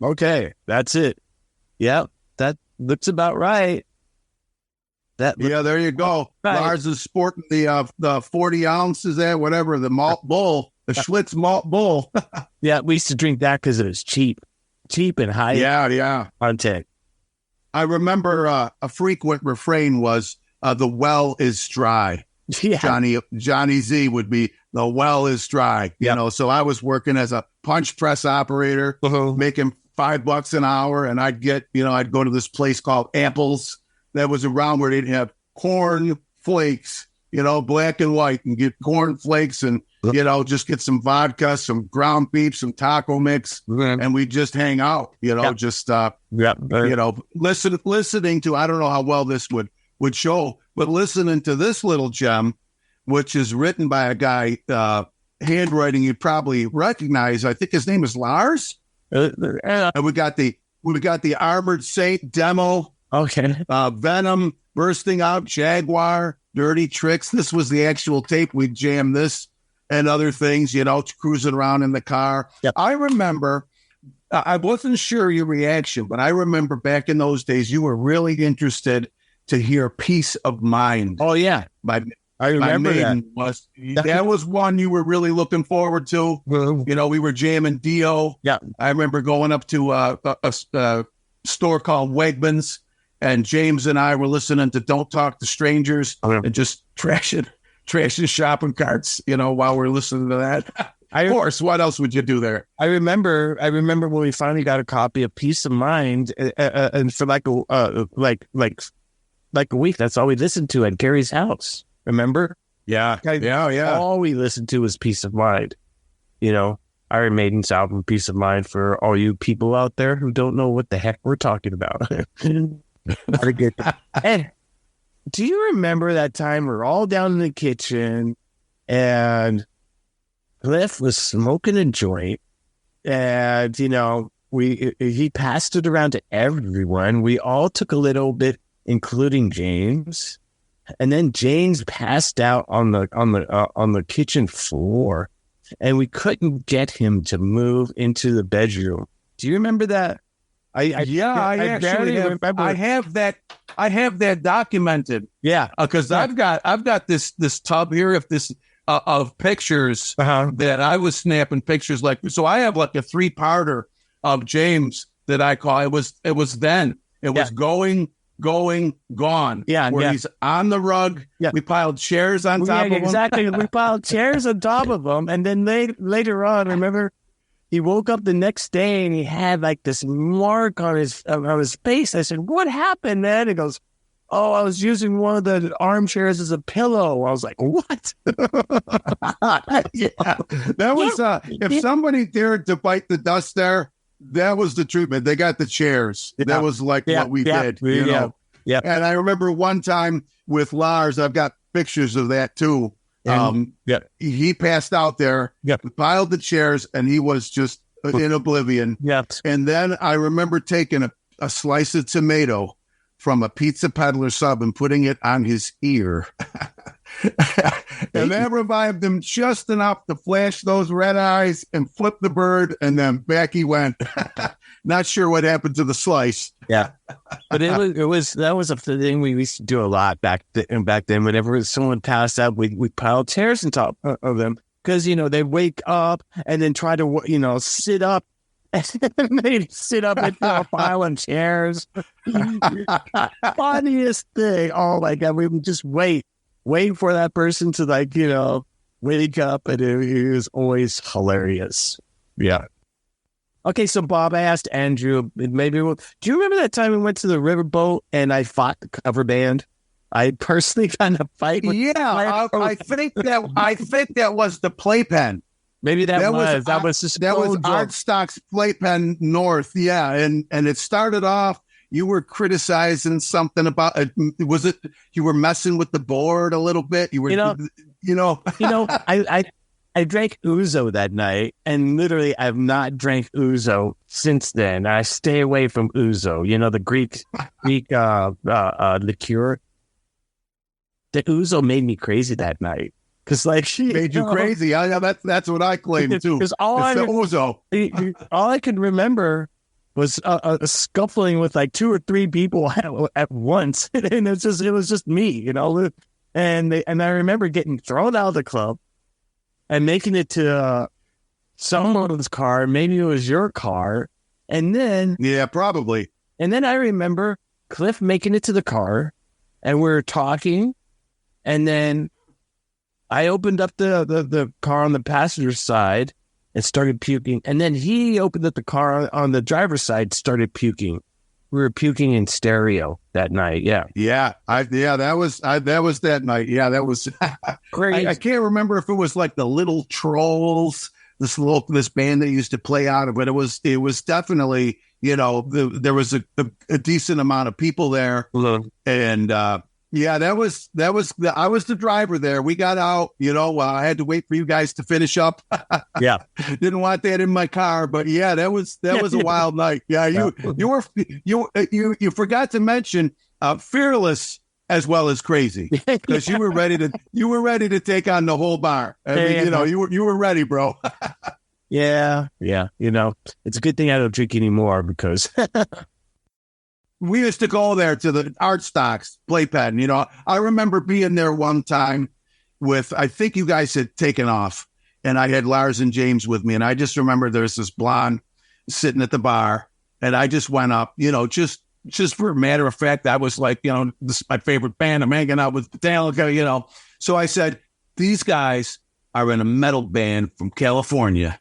okay, that's it. Yeah, that looks about right. There you go. Right. Lars is sporting the 40 ounces there, whatever, the malt bull, the Schlitz malt bull. Yeah, we used to drink that because it was cheap and high. Yeah, content. I remember a frequent refrain was, "The well is dry." Yeah. Johnny Z would be, "The well is dry." So I was working as a punch press operator, making $5 an hour, and I'd go to this place called Apples that was around where they'd have corn flakes, black and white, and get corn flakes and just get some vodka, some ground beef, some taco mix, and we just hang out, listening to, I don't know how well this would show, but listening to this little gem, which is written by a guy, handwriting you'd probably recognize. I think his name is Lars. And we got the Armored Saint demo. Okay. Venom, Bursting Out, Jaguar, Dirty Tricks. This was the actual tape. We'd jam this and other things, cruising around in the car. Yep. I remember, I wasn't sure your reaction, but I remember back in those days, you were really interested to hear Peace of Mind. Oh, yeah. I remember that. That was one you were really looking forward to. You know, we were jamming Dio. Yeah. I remember going up to a store called Wegmans, and James and I were listening to Don't Talk to Strangers and just trashing shopping carts, you know, while we're listening to that. Of course, what else would you do there? I remember when we finally got a copy of Peace of Mind, and for like a week, that's all we listened to at Gary's house. Remember? Yeah. All we listened to was Peace of Mind. You know, Iron Maiden's album, Peace of Mind, for all you people out there who don't know what the heck we're talking about. And do you remember that time we're all down in the kitchen and Cliff was smoking a joint, and, you know, he passed it around to everyone. We all took a little bit, including James. And then James passed out on the kitchen floor, and we couldn't get him to move into the bedroom. Do you remember that? I have that documented. Yeah, because I've got this tub here of pictures that I was snapping pictures like. So I have like a 3-parter of James that I call it was then. It was going, gone. Yeah. Where he's on the rug. Yeah. We piled chairs on top of him. Exactly. We piled chairs on top of him. And then later on, remember, he woke up the next day and he had like this mark on his face. I said, "What happened, man?" He goes, "Oh, I was using one of the armchairs as a pillow." I was like, "What?" Yeah. That was, if somebody dared to bite the dust there, that was the treatment. They got the chairs. Yeah. That was like what we did. You know? Yeah. And I remember one time with Lars, I've got pictures of that too. He passed out there, piled the chairs, and he was just in oblivion. Yep. And then I remember taking a slice of tomato from a pizza peddler sub and putting it on his ear. And that revived him just enough to flash those red eyes and flip the bird, and then back he went. Not sure what happened to the slice. Yeah, but that was a thing we used to do a lot back then. Whenever someone passed out, we piled chairs on top of them, because, you know, they wake up and then try to, you know, sit up. And they'd sit up into a pile of chairs. Funniest thing. Oh my God, we would just wait for that person to, like, you know, wake up, and it was always hilarious. Yeah. Okay, so Bob, I asked Andrew, do you remember that time we went to the Riverboat and I fought the cover band? I personally kind of fight with I think that was the Playpen. Maybe that was Artstock's Playpen North. Yeah, and it started off, you were criticizing something about it. Was it you were messing with the board a little bit? You were, I drank ouzo that night, and literally I've not drank ouzo since then. I stay away from ouzo. You know, the Greek liqueur. The ouzo made me crazy that night. Because, like, she made you crazy. Yeah, that's what I claim too. Because all I could remember was scuffling with like 2 or 3 people at once, and it was just me, you know. And I remember getting thrown out of the club and making it to someone's car. Maybe it was your car, and then probably. And then I remember Cliff making it to the car, and we were talking, and then I opened up the car on the passenger side and started puking. And then he opened up the car on the driver's side, started puking. We were puking in stereo that night. Yeah. Yeah. That was that night. Yeah. That was great. I can't remember if it was like the Little Trolls, this band that used to play out of it. It was definitely, you know, there was a decent amount of people there. Mm-hmm. And, yeah, I was the driver there. We got out, you know, I had to wait for you guys to finish up. Yeah. Didn't want that in my car, but yeah, that was a wild night. Yeah. You forgot to mention, fearless as well as crazy, because you were ready to take on the whole bar. I mean, you know, you were ready, bro. Yeah. You know, it's a good thing I don't drink anymore, because we used to go there to the art stocks playpen. You know, I remember being there one time with, I think you guys had taken off, and I had Lars and James with me. And I just remember there's this blonde sitting at the bar, and I just went up, you know, just for a matter of fact, I was like, you know, this is my favorite band. I'm hanging out with Metallica, you know. So I said, these guys are in a metal band from California,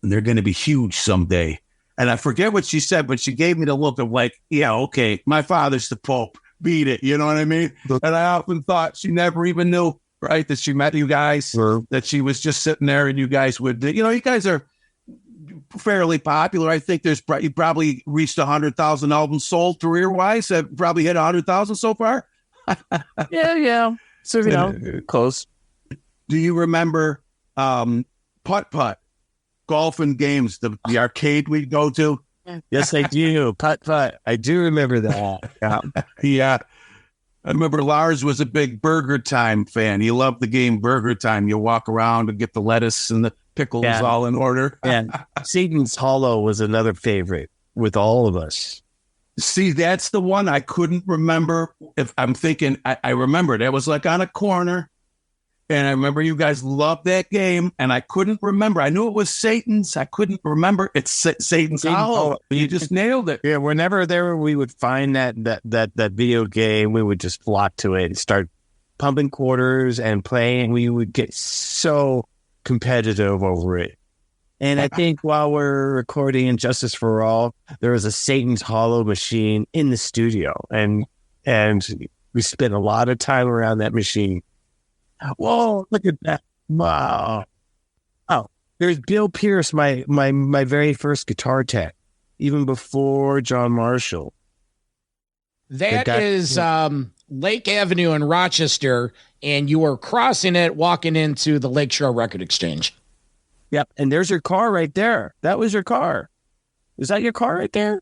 and they're going to be huge someday. And I forget what she said, but she gave me the look of like, yeah, okay, my father's the Pope. Beat it. You know what I mean? And I often thought she never even knew, right, that she met you guys, that she was just sitting there and you guys would, you know, you guys are fairly popular. I think you probably reached 100,000 albums sold career-wise. Have probably hit 100,000 so far. Yeah. So, you know, close. Do you remember putt-putt? Golf and games, the arcade we'd go to. Yes, I do. Putt-putt. I do remember that. Yeah. I remember Lars was a big Burger Time fan. He loved the game Burger Time. You walk around and get the lettuce and the pickles all in order. And Satan's Hollow was another favorite with all of us. See, that's the one I couldn't remember. If I'm thinking, I remembered it was like on a corner. And I remember you guys loved that game, and I couldn't remember. I knew it was Satan's. I couldn't remember. It's Satan's Hollow. You just nailed it. Yeah, whenever we would find that video game, we would just flock to it and start pumping quarters and playing. We would get so competitive over it. And I think while we're recording Injustice for All, there was a Satan's Hollow machine in the studio, and we spent a lot of time around that machine. Whoa, look at that. Wow. Oh, there's Bill Pierce, my very first guitar tech, even before John Marshall. That is Lake Avenue in Rochester, and you are crossing it, walking into the Lakeshore Record Exchange. Yep, and there's your car right there. That was your car. Is that your car right there?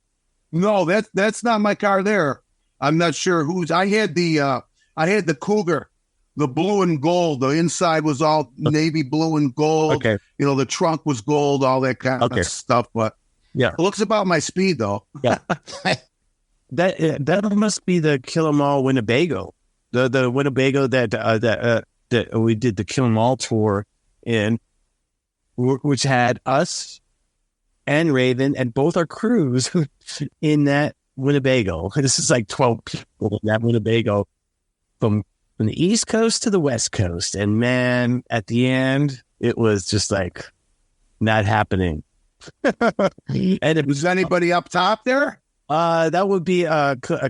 No, that's not my car there. I'm not sure whose. I had the Cougar. The blue and gold. The inside was all navy blue and gold. Okay. You know, the trunk was gold, all that kind of stuff. But yeah, it looks about my speed, though. Yeah. That must be the Kill 'Em All Winnebago. The Winnebago that we did the Kill 'Em All tour in, which had us and Raven and both our crews in that Winnebago. This is like 12 people in that Winnebago from the East Coast to the West Coast. And man, at the end, it was just like not happening. And was anybody up top there? That would be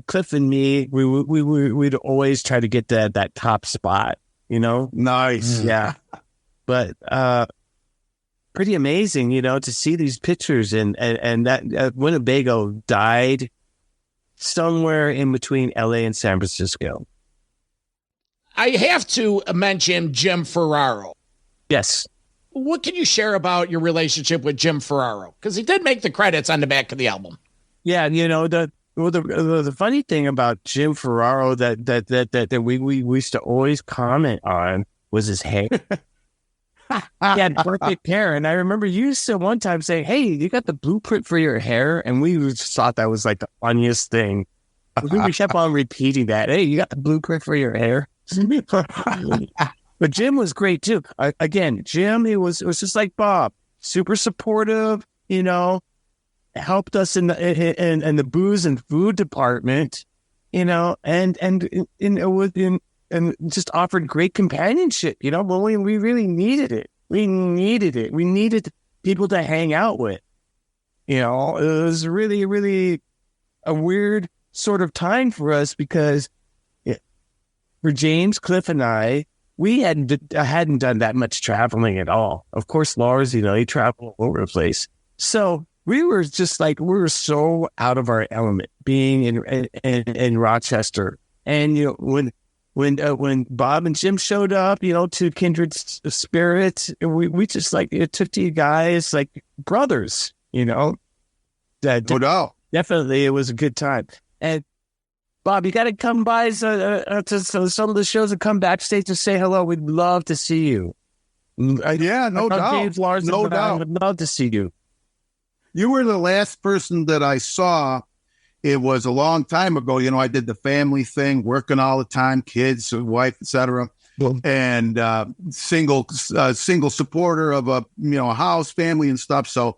Cliff and me. We'd always try to get that top spot, you know? Nice. Yeah. But pretty amazing, you know, to see these pictures and that Winnebago died somewhere in between LA and San Francisco. I have to mention Jim Ferraro. Yes. What can you share about your relationship with Jim Ferraro? Because he did make the credits on the back of the album. Yeah, you know, the funny thing about Jim Ferraro that we used to always comment on was his hair. He had perfect hair, and I remember you used to one time saying, "Hey, you got the blueprint for your hair," and we just thought that was like the funniest thing. We kept on repeating that. Hey, you got the blueprint for your hair. But Jim was great too. Again, Jim, it was just like Bob, super supportive. You know, helped us in the booze and food department. You know, and just offered great companionship. You know, when we really needed it, we needed people to hang out with. You know, it was really, really a weird sort of time for us because. For James, Cliff, and I, we hadn't done that much traveling at all. Of course, Lars, you know, he traveled all over the place. So we were just like, we were so out of our element being in Rochester. And, you know, when Bob and Jim showed up, you know, to kindred spirits, we just like, it took to you guys like brothers, you know. Definitely, it was a good time. And Bob, you got to come by to some of the shows and come backstage and say hello. We'd love to see you. Yeah, no doubt. James Larson, no doubt. I'd love to see you. You were the last person that I saw it was a long time ago. You know, I did the family thing, working all the time, kids, wife, etc. And single supporter of a house, family, and stuff. So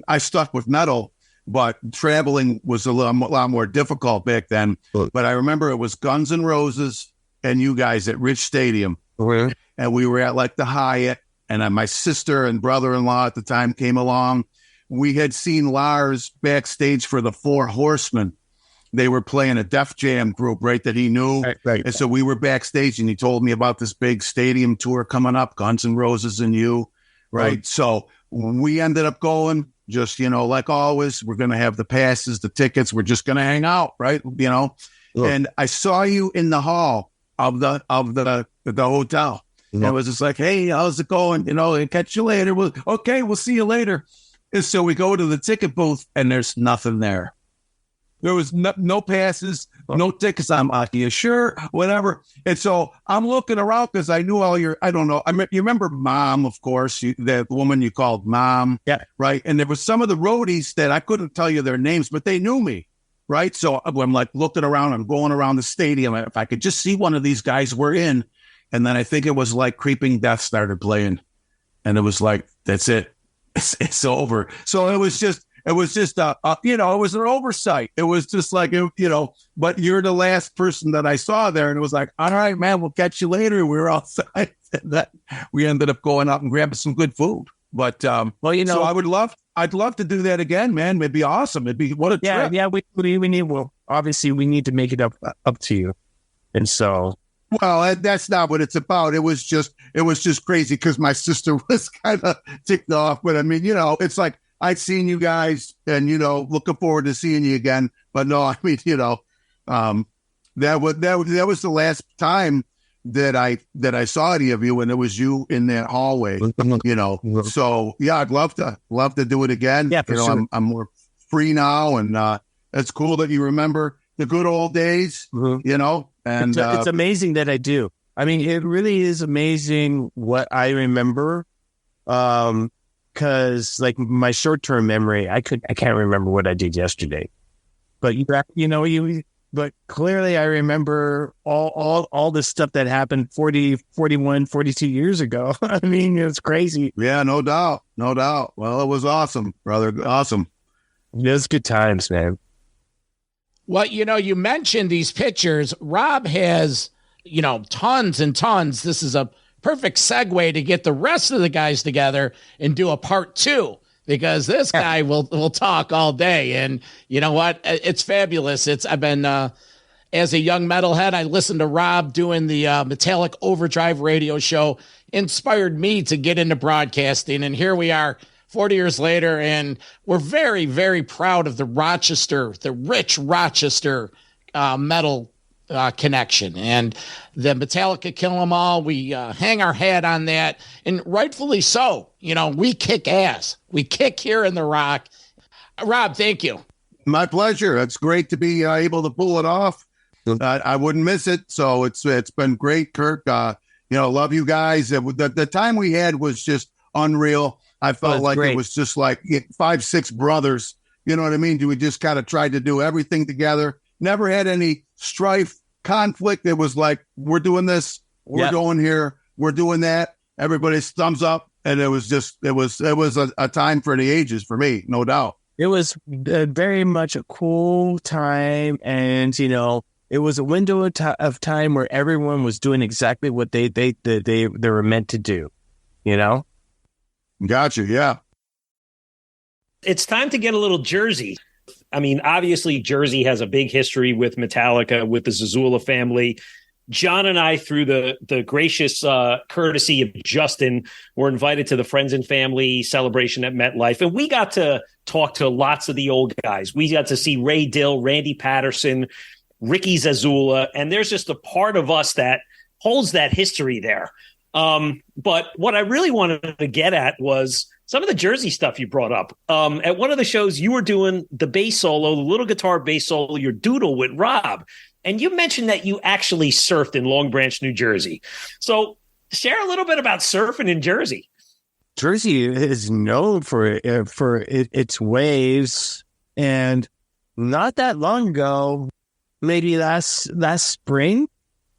I stuck with metal, but traveling was a lot more difficult back then. But I remember it was Guns N' Roses and you guys at Rich Stadium, and we were at like the Hyatt, and my sister and brother-in-law at the time came along. We had seen Lars backstage for the Four Horsemen. They were playing a Def Jam group, right, that he knew. Right. And so we were backstage, and he told me about this big stadium tour coming up, Guns N' Roses and you, right? So we ended up going, just, like always, we're going to have the passes, the tickets. We're just going to hang out, right? And I saw you in the hall of the hotel. And I was just like, hey, how's it going? Catch you later. We'll see you later. And so we go to the ticket booth, and there's nothing there. There was no passes, no tickets. I'm like, you sure? Whatever. And so I'm looking around because I knew all your, I don't know. You remember Mom, of course, the woman you called Mom. Yeah. Right. And there was some of the roadies that I couldn't tell you their names, but they knew me. Right. So I'm like looking around, I'm going around the stadium. If I could just see one of these guys we're in. And then I think it was like Creeping Death started playing. And it was like, that's it. It's over. So it was just it was an oversight. It was just like, but you're the last person that I saw there. And it was like, all right, man, we'll catch you later. We were outside. We ended up going out and grabbing some good food. But, so I'd love to do that again, man. It'd be awesome. It'd be, what a trip. Yeah. Obviously we need to make it up to you. And so. Well, that's not what it's about. It was just crazy because my sister was kind of ticked off. But I mean, it's like I'd seen you guys and, looking forward to seeing you again. But no, I mean, that was the last time that I saw any of you, and it was you in that hallway, So yeah, I'd love to do it again. Yeah, for sure. I'm more free now, and it's cool that you remember the good old days, And it's amazing that I do. I mean, it really is amazing what I remember. Because like my short-term memory, I can't remember what I did yesterday. But but clearly I remember all the stuff that happened 40, 41, 42 years ago. I mean, it's crazy. Yeah, no doubt. Well, it was awesome, brother. Awesome. It was good times, man. Well, you mentioned these pictures. Rob has, tons and tons. This is a perfect segue to get the rest of the guys together and do a part 2, because this guy will talk all day. And you know what? It's fabulous. I've been, as a young metalhead, I listened to Rob doing the Metallic Overdrive radio show, inspired me to get into broadcasting. And here we are 40 years later, and we're very, very proud of the rich Rochester metal connection. And the Metallica Kill 'Em All, we hang our hat on that, and rightfully so. We kick ass. We kick here in the Rock. Rob, thank you. My pleasure. It's great to be able to pull it off. I wouldn't miss it. So it's been great, Kirk. Love you guys. The time we had was just unreal. I felt like great. It was just like 5-6 brothers. You know what I mean? We just kind of tried to do everything together. Never had any strife, conflict. It was like, we're doing this, we're going here, we're doing that. Everybody's thumbs up. And it was a time for the ages for me, no doubt. It was very much a cool time. And, it was a window of time where everyone was doing exactly what they were meant to do, Gotcha. Yeah. It's time to get a little Jersey. I mean, obviously, Jersey has a big history with Metallica, with the Zazula family. John and I, through the gracious courtesy of Justin, were invited to the Friends and Family celebration at MetLife. And we got to talk to lots of the old guys. We got to see Ray Dill, Randy Patterson, Ricky Zazula. And there's just a part of us that holds that history there. But what I really wanted to get at was some of the Jersey stuff you brought up. At one of the shows, you were doing the bass solo, the little guitar bass solo, your doodle with Rob. And you mentioned that you actually surfed in Long Branch, New Jersey. So share a little bit about surfing in Jersey. Jersey is known for its waves. And not that long ago, maybe last spring,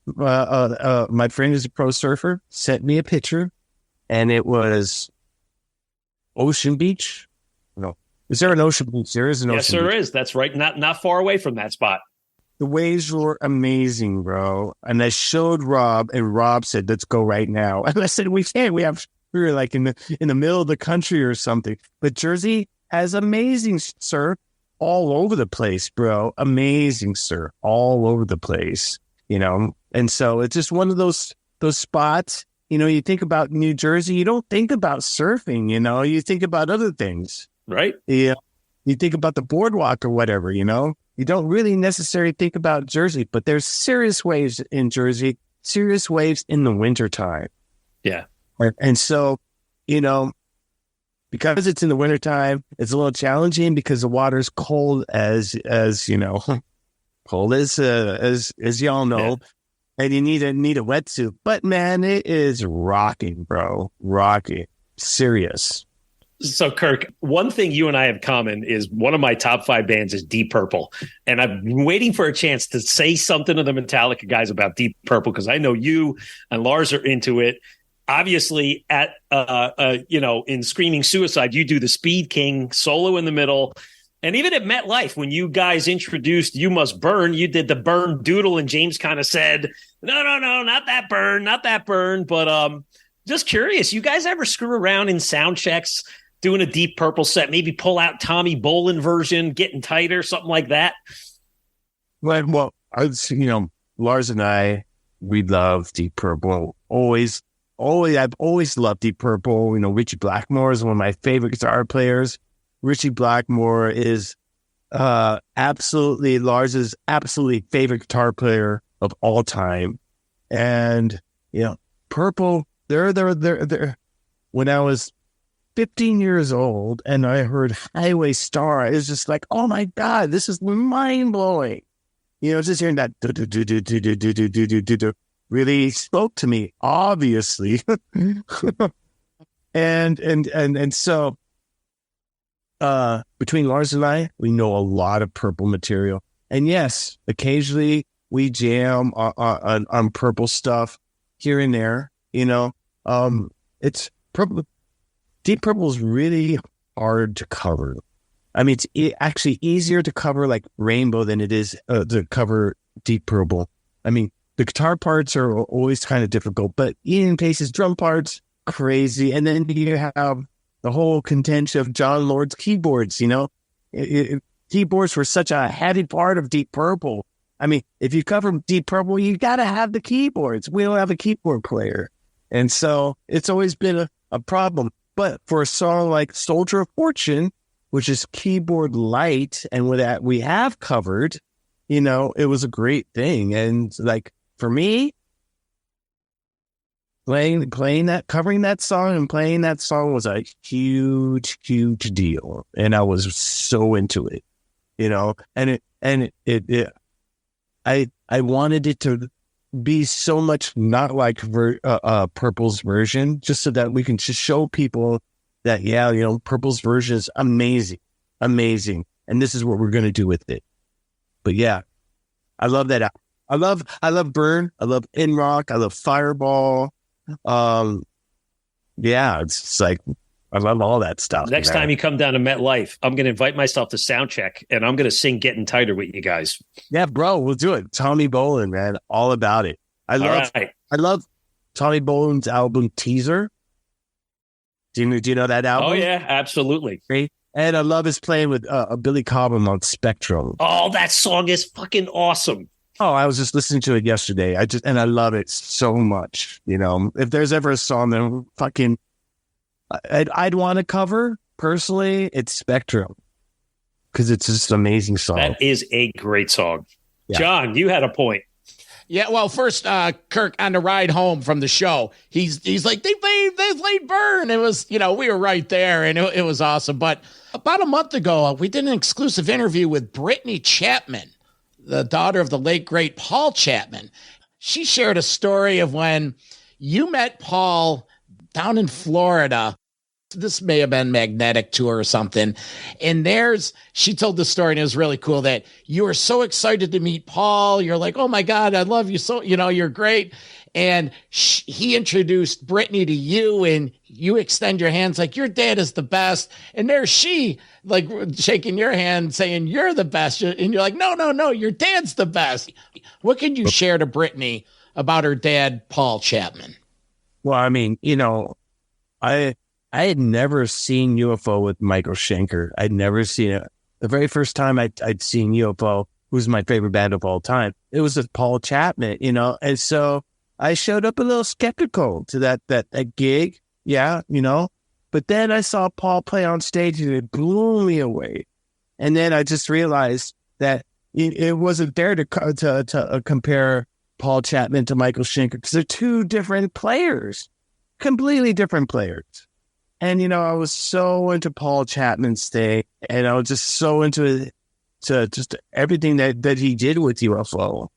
my friend is a pro surfer, sent me a picture, and it was Ocean Beach. No, is there an Ocean Beach? There is an Yes, Ocean there Beach. is. That's right. Not far away from that spot. The waves were amazing, bro. And I showed Rob, and Rob said, "Let's go right now." And I said, "We can't. We were like in the middle of the country or something." But Jersey has amazing surf all over the place, bro. Amazing surf all over the place, you know. And so it's just one of those spots. You know, you think about New Jersey, you don't think about surfing. You know, you think about other things, right? Yeah, you think about the boardwalk or whatever. You know. You don't really necessarily think about Jersey, but there's serious waves in Jersey, serious waves in the wintertime. Yeah. And so, you know, because it's in the wintertime, it's a little challenging because the water's cold as you know, cold as y'all know. Yeah. And you need a wetsuit. But man, it is rocking, bro. Rocking. Serious. So, Kirk, one thing you and I have common is one of my top 5 bands is Deep Purple. And I've been waiting for a chance to say something to the Metallica guys about Deep Purple because I know you and Lars are into it. Obviously, at in Screaming Suicide, you do the Speed King solo in the middle. And even at MetLife, when you guys introduced You Must Burn, you did the burn doodle, and James kind of said, no, not that burn. But just curious, you guys ever screw around in sound checks doing a Deep Purple set, maybe pull out Tommy Bolin version, Getting Tighter, something like that? Well, Lars and I, we love Deep Purple. I've always loved Deep Purple. You know, Richie Blackmore is one of my favorite guitar players. Richie Blackmore is Lars's absolutely favorite guitar player of all time. And, you know, Purple, they're when I was 15 years old and I heard Highway Star, it was just like, oh my God, this is mind blowing. You know, just hearing that really spoke to me, obviously. and so between Lars and I, we know a lot of Purple material. And yes, occasionally we jam on Purple stuff here and there, you know. It's Purple. Deep Purple is really hard to cover. I mean, it's actually easier to cover like Rainbow than it is to cover Deep Purple. I mean, the guitar parts are always kind of difficult, but Ian Pace's drum parts, crazy. And then you have the whole contention of John Lord's keyboards, you know. Keyboards were such a heavy part of Deep Purple. I mean, if you cover Deep Purple, you got to have the keyboards. We don't have a keyboard player. And so it's always been a problem. But for a song like Soldier of Fortune, which is keyboard light, and with that we have covered, you know, it was a great thing. And like for me, covering that song and playing that song was a huge deal, and I was so into it, you know. And I wanted it to be so much not like Purple's version, just so that we can just show people that, yeah, you know, Purple's version is amazing, and this is what we're going to do with it. But yeah, I love that. I love Burn. I love In Rock. I love Fireball. Yeah, it's like, I love all that stuff. Next time you come down to MetLife, I'm going to invite myself to sound check, and I'm going to sing Getting Tighter with you guys. Yeah, bro, we'll do it. Tommy Bolin, man, all about it. I love Tommy Bolin's album Teaser. Do you know that album? Oh yeah, absolutely. Great. And I love his playing with Billy Cobham on Spectrum. Oh, that song is fucking awesome. Oh, I was just listening to it yesterday. I love it so much. You know, if there's ever a song that fucking I'd want to cover personally, it's Spectrum, because it's just an amazing song. That is a great song. Yeah. John, you had a point. Yeah, well, first, Kirk, on the ride home from the show, he's like, they played Burn. It was, you know, we were right there, and it was awesome. But about a month ago, we did an exclusive interview with Brittany Chapman, the daughter of the late, great Paul Chapman. She shared a story of when you met Paul down in Florida, This may have been Magnetic Tour or something. And she told the story, and it was really cool that you were so excited to meet Paul. You're like, oh my God, I love you. So, you're great. And he introduced Brittany to you, and you extend your hands like your dad is the best. And there's she like shaking your hand saying you're the best. And you're like, no, your dad's the best. What can you share to Brittany about her dad, Paul Chapman? Well, I mean, I had never seen UFO with Michael Schenker. I'd never seen it. The very first time I'd seen UFO, who's my favorite band of all time, it was with Paul Chapman, and so I showed up a little skeptical to that gig. Yeah, but then I saw Paul play on stage and it blew me away. And then I just realized that it wasn't fair to compare Paul Chapman to Michael Schenker because they're two different players, completely different players. And, I was so into Paul Chapman's thing, and I was just so into just everything that he did with UFO.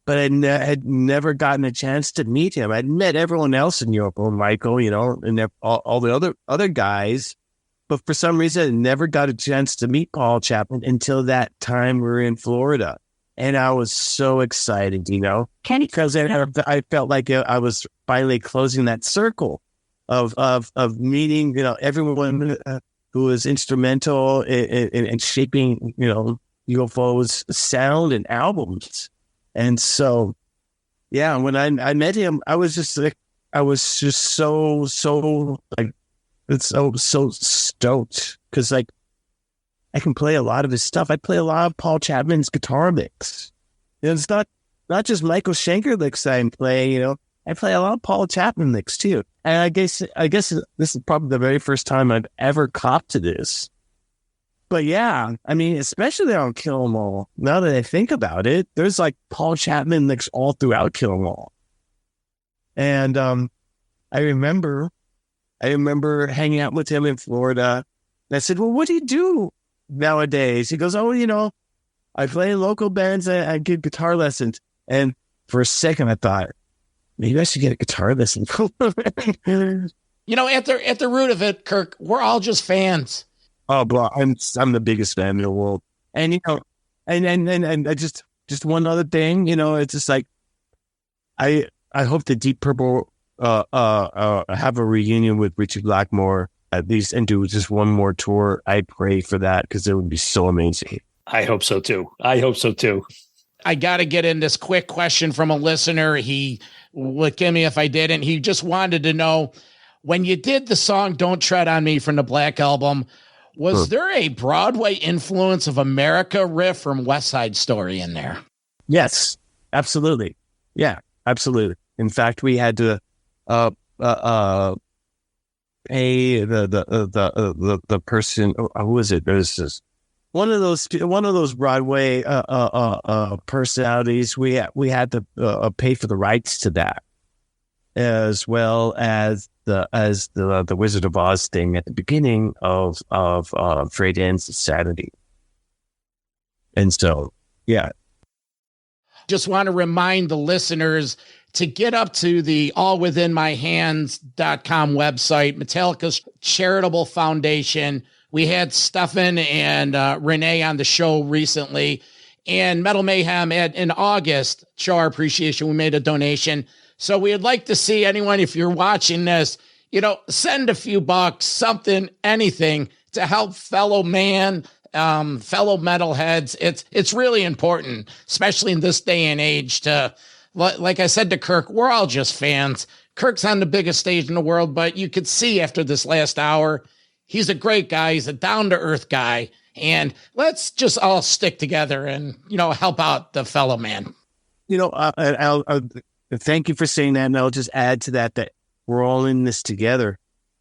But I had never gotten a chance to meet him. I'd met everyone else in UFO, Michael, and all the other guys. But for some reason, I never got a chance to meet Paul Chapman until that time we were in Florida. And I was so excited, because I felt like I was finally closing that circle of meeting, everyone who was instrumental in shaping, UFO's sound and albums. And so, yeah, when I met him, I was just so stoked because I can play a lot of his stuff. I play a lot of Paul Chapman's guitar licks. It's not just Michael Schenker licks I'm playing, I play a lot of Paul Chapman licks too. And I guess this is probably the very first time I've ever copped to this. But yeah, I mean, especially on Kill 'Em All, now that I think about it, there's like Paul Chapman licks all throughout Kill 'Em All. And I remember hanging out with him in Florida. And I said, well, what do you do nowadays? He goes, oh, I play in local bands. I give guitar lessons. And for a second, I thought, maybe I should get a guitar lesson. At the root of it, Kirk, we're all just fans. Oh, bro, I'm the biggest fan in the world. And, and I just one other thing, it's just like, I hope the Deep Purple, have a reunion with Richie Blackmore at least and do just one more tour. I pray for that because it would be so amazing. I hope so too. I got to get in this quick question from a listener. He would give me if I didn't. He just wanted to know, when you did the song Don't Tread on Me from the Black Album, was there a Broadway influence of America riff from West Side Story in there? Yes, absolutely. Yeah, absolutely. In fact, we had to pay the person. Who was it? There's this one of those Broadway personalities. We had to pay for the rights to that, as well as the Wizard of Oz thing at the beginning of Freight Ends Saturday. And so, yeah. Just want to remind the listeners to get up to the allwithinmyhands.com website, Metallica's charitable foundation. We had Stefan and Renee on the show recently, and Metal Mayhem in August, show our appreciation. We made a donation. So we'd like to see anyone, if you're watching this, send a few bucks, something, anything to help fellow metalheads. It's really important, especially in this day and age, to, like I said to Kirk, we're all just fans. Kirk's on the biggest stage in the world, but you could see after this last hour, he's a great guy. He's a down-to-earth guy. And let's just all stick together and, help out the fellow man. I'll thank you for saying that. And I'll just add to that we're all in this together.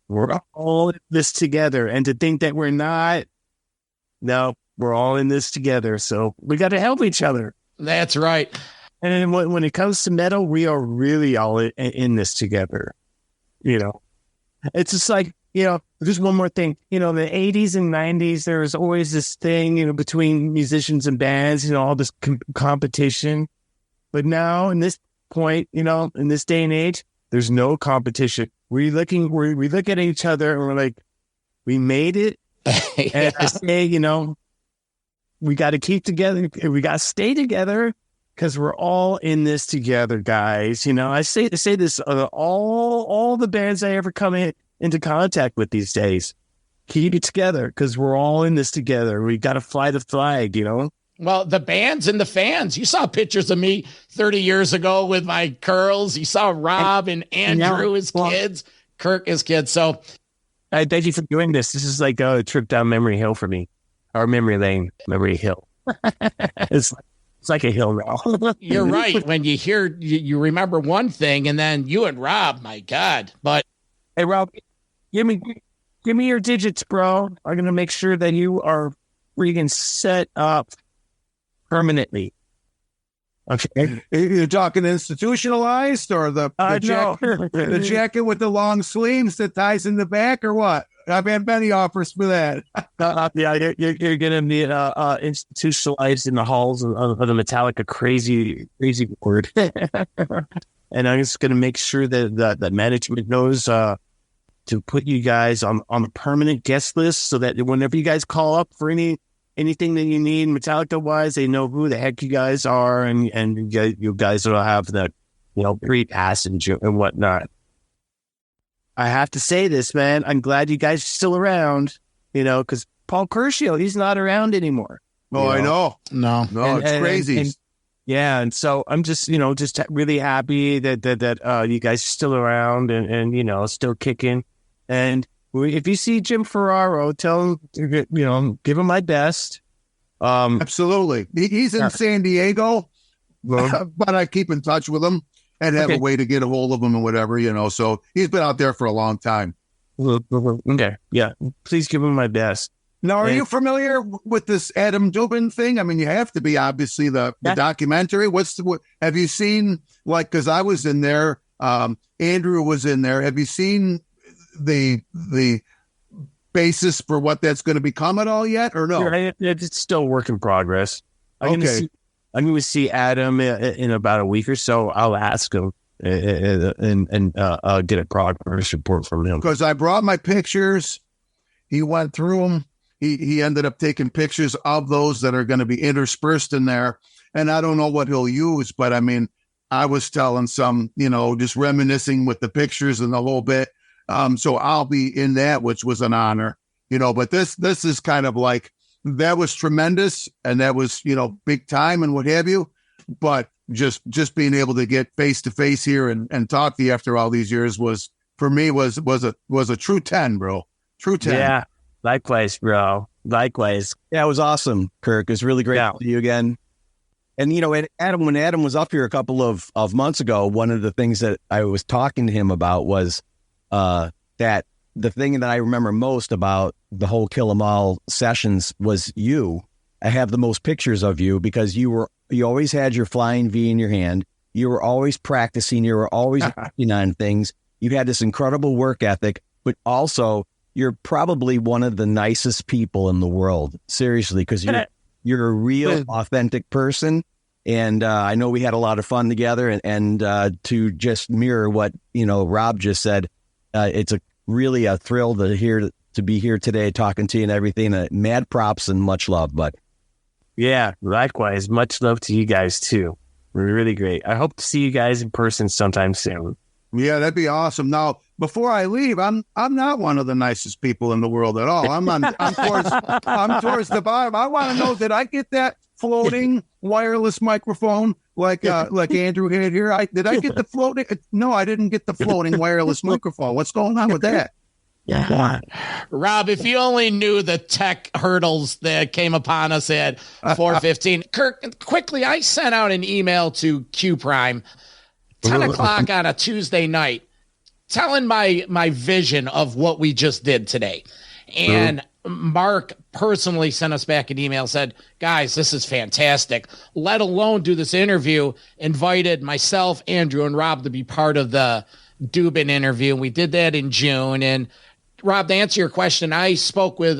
We're all in this together. And to think that we're not, no, we're all in this together. So we got to help each other. That's right. And when it comes to metal, we are really all in this together. It's just like, just one more thing. The 80s and 90s, there was always this thing, between musicians and bands, all this competition. But now in this point, in this day and age, there's no competition. We look at each other and we're like, We made it. And I say, we got to keep together. We got to stay together because we're all in this together, guys. I say this all the bands I ever come into contact with these days. Keep it together because we're all in this together. We got to fly the flag, Well, the bands and the fans. You saw pictures of me 30 years ago with my curls. You saw Rob and Andrew as kids, Kirk as kids. So I thank you for doing this. This is like a trip down memory hill for me, or memory lane, memory hill. It's like a hill now. You're right. When you hear, you remember one thing, and then you and Rob, my God. But hey, Rob, give me your digits, bro. I'm gonna make sure that you are freaking set up permanently. Okay. You're talking institutionalized or the jacket with the long sleeves that ties in the back or what? I've had many offers for that. Yeah, you're going to be institutionalized in the halls of the Metallica crazy word. And I'm just going to make sure that management knows to put you guys on the permanent guest list so that whenever you guys call up for anything that you need Metallica wise, they know who the heck you guys are, and you guys will have the free passage and whatnot. I have to say this, man. I'm glad you guys are still around, because Paul Curcio, he's not around anymore. Oh, I know. No, it's crazy. And so I'm just really happy that you guys are still around and still kicking. And if you see Jim Ferraro, tell him, give him my best. Absolutely. He's in San Diego, but I keep in touch with him and have a way to get a hold of him and whatever, so he's been out there for a long time. Okay. Yeah. Please give him my best. Now, are you familiar with this Adam Dubin thing? I mean, you have to be, obviously, the documentary. Have you seen, because I was in there, Andrew was in there. Have you seen the basis for what that's going to become at all yet, or no? It's still a work in progress. I'm going to see Adam in about a week or so. I'll ask him and get a progress report from him. Because I brought my pictures. He went through them. He ended up taking pictures of those that are going to be interspersed in there. And I don't know what he'll use, but I mean, I was telling some, just reminiscing with the pictures and the whole bit. So I'll be in that, which was an honor, but this is kind of like, that was tremendous. And that was, big time and what have you. But just being able to get face to face here and talk to you after all these years was, for me, was a true 10, bro. True 10. Yeah. Likewise, bro. Likewise. Yeah, it was awesome, Kirk. It was really great to see you again. And, when Adam was up here a couple of months ago, one of the things that I was talking to him about was that the thing that I remember most about the whole Kill 'Em All sessions was you. I have the most pictures of you because you always had your flying V in your hand. You were always practicing. You were always working on things. You had this incredible work ethic, but also you're probably one of the nicest people in the world. Seriously, because you're a real, authentic person. And I know we had a lot of fun together. And to just mirror what Rob just said, it's really a thrill to be here today, talking to you and everything. Mad props and much love, bud. Yeah, likewise. Much love to you guys too. Really great. I hope to see you guys in person sometime soon. Yeah, that'd be awesome. Now, before I leave, I'm not one of the nicest people in the world at all. I'm towards the bottom. I want to know, did I get that floating wireless microphone like Andrew had here? Did I get the floating? No, I didn't get the floating wireless microphone. What's going on with that? Yeah, Rob, if you only knew the tech hurdles that came upon us at 4:15. Kirk, quickly, I sent out an email to Q Prime, 10 o'clock on a Tuesday night, telling my vision of what we just did today. And Mark personally sent us back an email, said, guys, this is fantastic. Let alone do this interview. Invited myself, Andrew, and Rob to be part of the Dubin interview. And we did that in June. And Rob, to answer your question, I speak with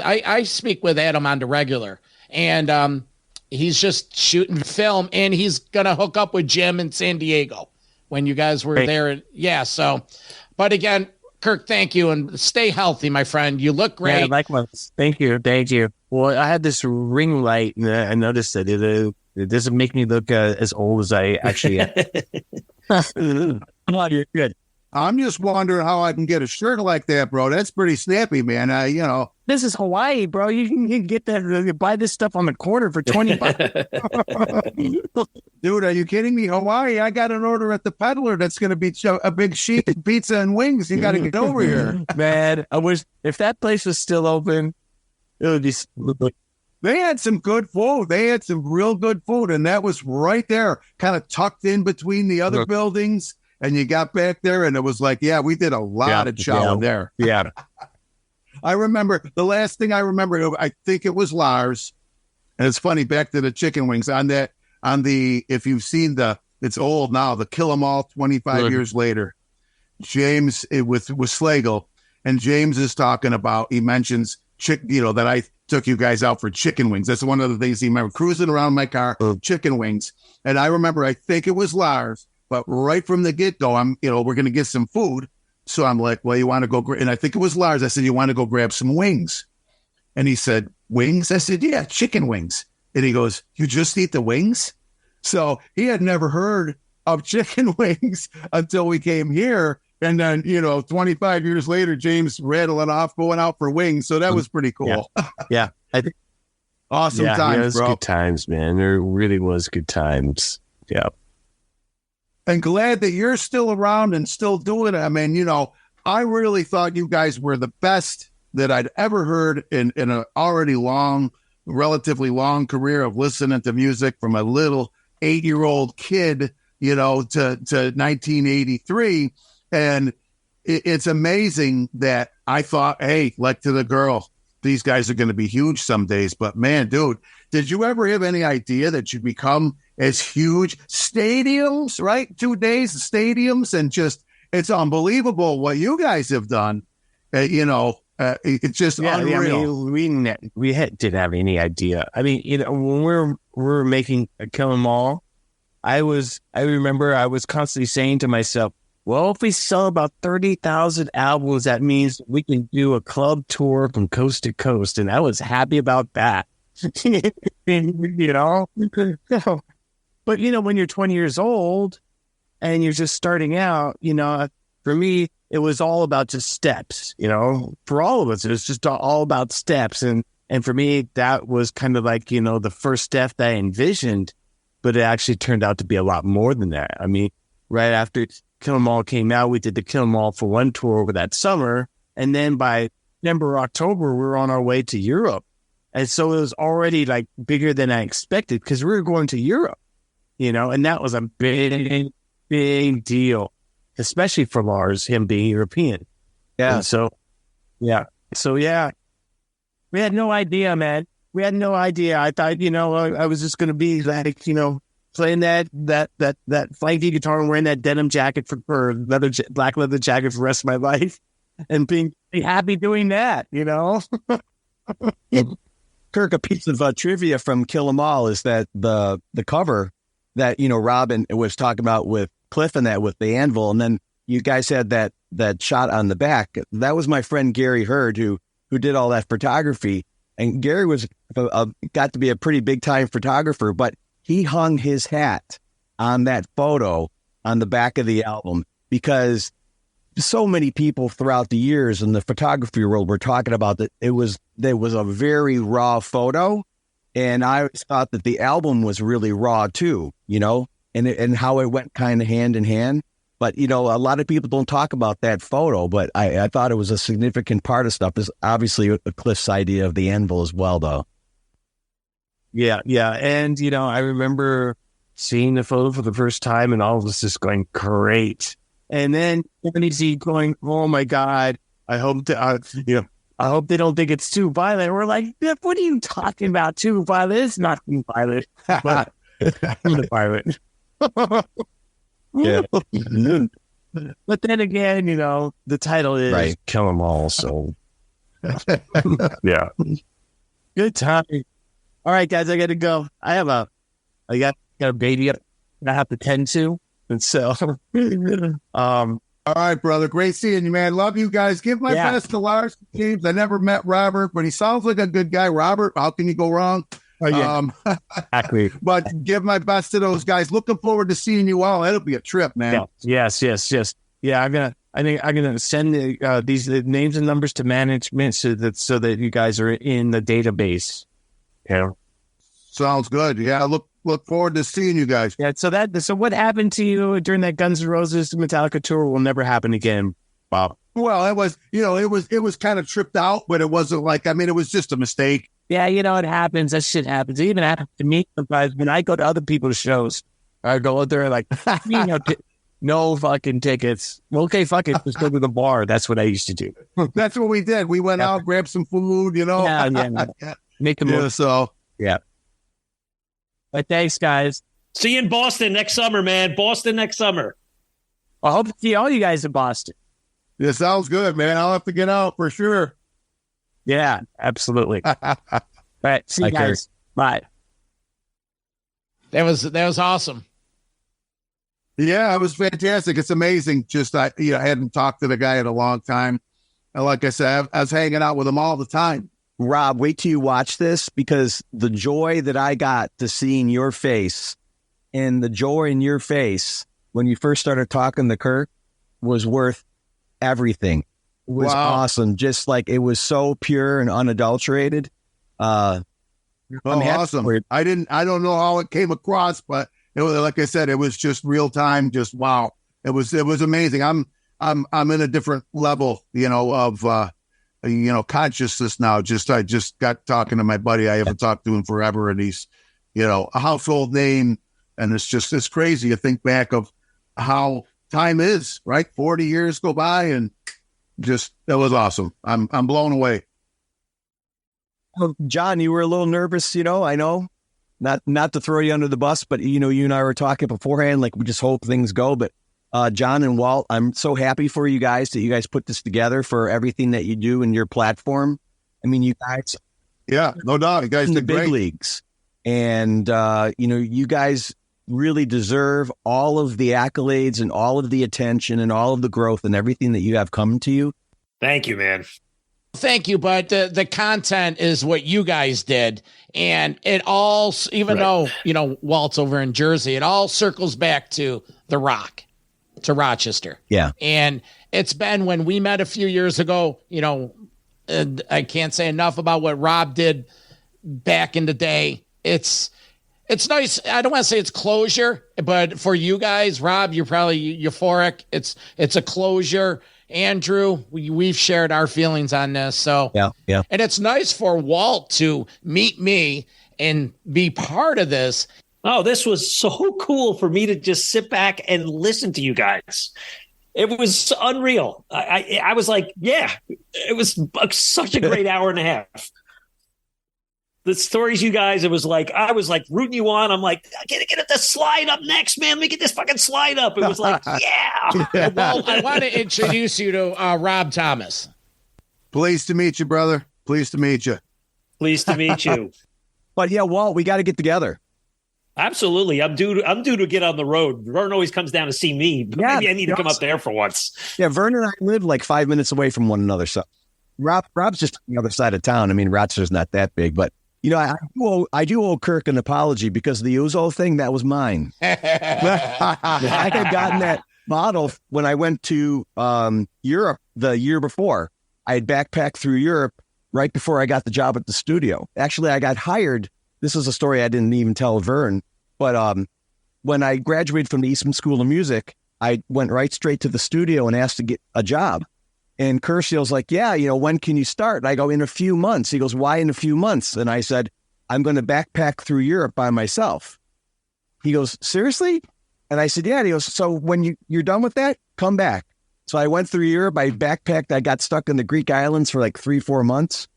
Adam on the regular. And he's just shooting film, and he's going to hook up with Jim in San Diego when you guys were there. Yeah, so, but again, Kirk, thank you, and stay healthy, my friend. You look great. Yeah, likewise. Thank you. Well, I had this ring light, and I noticed that it doesn't make me look as old as I actually am. Oh, you're good. I'm just wondering how I can get a shirt like that, bro. That's pretty snappy, man. This is Hawaii, bro. You can get that. You buy this stuff on the corner for $20. Dude, are you kidding me? Hawaii, I got an order at the peddler that's going to be a big sheet of pizza and wings. You got to get over here. Man, I wish if that place was still open, it would be. They had some good food. They had some real good food, and that was right there, kind of tucked in between the other buildings. And you got back there, and it was like, yeah, we did a lot of chowing there. Yeah. I remember the last thing I remember, I think it was Lars. And it's funny, back to the chicken wings if you've seen it's old now, the Kill 'Em All 25 years later, James with Slagle, and James is talking about, he mentions that I took you guys out for chicken wings. That's one of the things he remember, cruising around my car, chicken wings. And I remember, I think it was Lars, but right from the get-go, we're going to get some food. So I'm like, well, you want to go, and I think it was Lars. I said, you want to go grab some wings? And he said, wings? I said, yeah, chicken wings. And he goes, you just eat the wings? So he had never heard of chicken wings until we came here. And then, 25 years later, James rattling off, going out for wings. So that was pretty cool. Yeah. I think awesome times, it was bro. Good times, man. There really was good times. Yeah. And glad that you're still around and still doing it. I mean, I really thought you guys were the best that I'd ever heard in an already relatively long career of listening to music from a little 8-year-old kid, to 1983. And it's amazing that I thought, hey, like to the girl, these guys are going to be huge some days. But man, dude, did you ever have any idea that you'd become as huge? Stadiums, right? 2 days, stadiums, and it's unbelievable what you guys have done. It's just unreal. I mean, we didn't have any idea. I mean, when we were making Kill 'Em All, I remember I was constantly saying to myself, well, if we sell about 30,000 albums, that means we can do a club tour from coast to coast. And I was happy about that. But, when you're 20 years old and you're just starting out, for me, it was all about just steps, for all of us, it was just all about steps. And for me, that was kind of like, the first step that I envisioned, but it actually turned out to be a lot more than that. I mean, right after Kill 'Em All came out, we did the Kill 'Em All for One tour over that summer. And then by September, October, we were on our way to Europe. And so it was already like bigger than I expected because we were going to Europe, and that was a big, big deal, especially for Lars, him being European. Yeah. And so, yeah. We had no idea, man. We had no idea. I thought, I was just going to be like, playing that flanky guitar and wearing that denim jacket for black leather jacket for the rest of my life and being happy doing that, Kirk, a piece of trivia from Kill 'Em All is that the cover that, Robin was talking about with Cliff and that with the anvil, and then you guys had that shot on the back. That was my friend Gary Hurd who did all that photography. And Gary was got to be a pretty big time photographer, but he hung his hat on that photo on the back of the album because so many people throughout the years in the photography world were talking about that there was a very raw photo. And I always thought that the album was really raw too, and how it went kind of hand in hand. But, a lot of people don't talk about that photo, but I thought it was a significant part of stuff. Is obviously a Cliff's idea of the anvil as well, though. Yeah. And, I remember seeing the photo for the first time and all of us just going, great. And then Z going, oh my God, I hope I hope they don't think it's too violent. We're like, what are you talking about? Too violent? It's not too violent. But I'm the violent. Yeah. But then again, the title is Kill 'Em All. So, yeah. Good time. All right, guys, I got to go. I got a baby I have to tend to. And so, All right, brother. Great seeing you, man. Love you guys. Give my best to Lars James. I never met Robert, but he sounds like a good guy. Robert, how can you go wrong? Oh, yeah. Exactly. But give my best to those guys. Looking forward to seeing you all. It'll be a trip, man. Yeah. Yes. Yeah, I'm gonna send these names and numbers to management so that you guys are in the database. Yeah. Sounds good. Yeah, look forward to seeing you guys. Yeah. So what happened to you during that Guns N' Roses Metallica tour will never happen again, Bob. Well, it was kind of tripped out, but it wasn't like, it was just a mistake. Yeah, it happens. That shit happens. It even happened to me sometimes when I go to other people's shows. I go out there like, no fucking tickets. Well, okay, fuck it. Let's go to the bar. That's what I used to do. That's what we did. We went out, grabbed some food, Yeah. Make the move. So. Yeah. But thanks, guys. See you in Boston next summer, man. Boston next summer. I hope to see all you guys in Boston. Yeah, sounds good, man. I'll have to get out for sure. Yeah, absolutely. All right. See you guys. Bye. That was awesome. Yeah, it was fantastic. It's amazing. Just I hadn't talked to the guy in a long time. And like I said, I was hanging out with him all the time. Rob, wait till you watch this, because the joy that I got to seeing your face and the joy in your face when you first started talking to Kirk was worth everything. It was awesome. Just like it was so pure and unadulterated. Awesome. I don't know how it came across, but it was, like I said, it was just real time. Just wow. It was amazing. I'm in a different level, of consciousness now. I just got talking to my buddy. I haven't talked to him forever, and he's, a household name. And it's crazy to think back of how time is, right? 40 years go by, and it was awesome. I'm blown away. Well, John, you were a little nervous, I know, not to throw you under the bus, but you and I were talking beforehand, like we just hope things go. But John and Walt, I'm so happy for you guys that you guys put this together for everything that you do in your platform. I mean, you guys, yeah, no doubt, you guys in the did big great. leagues, and you guys really deserve all of the accolades and all of the attention and all of the growth and everything that you have come to you. Thank you, man. Thank you, but the content is what you guys did, and it all, even though Walt's over in Jersey, it all circles back to the Rock, to Rochester. Yeah, and it's been when we met a few years ago. I can't say enough about what Rob did back in the day. It's nice. I don't want to say it's closure, but for you guys, Rob, you're probably euphoric. It's a closure. Andrew, we've shared our feelings on this. So yeah. And it's nice for Walt to meet me and be part of this. Oh, this was so cool for me to just sit back and listen to you guys. It was unreal. I was like, yeah, it was such a great hour and a half. The stories you guys, I was like rooting you on. I'm like, get the slide up next, man. Let me get this fucking slide up. It was like, yeah. Well, I want to introduce you to Rob Thomas. Pleased to meet you, brother. Pleased to meet you. Pleased to meet you. But yeah, Walt, we got to get together. Absolutely. I'm due to get on the road. Vern always comes down to see me. But maybe I need to come up there for once. Yeah, Vern and I live like 5 minutes away from one another. So Rob's just on the other side of town. I mean, Rochester's not that big, but I do owe Kirk an apology because the Uzo thing, that was mine. I had gotten that model when I went to Europe the year before. I had backpacked through Europe right before I got the job at the studio. Actually, I got hired. This is a story I didn't even tell Vern. But when I graduated from the Eastman School of Music, I went right straight to the studio and asked to get a job. And Kersiel's like, yeah, when can you start? And I go, in a few months. He goes, why in a few months? And I said, I'm going to backpack through Europe by myself. He goes, seriously? And I said, yeah. And he goes, so when you're done with that, come back. So I went through Europe. I backpacked. I got stuck in the Greek islands for like 3-4 months.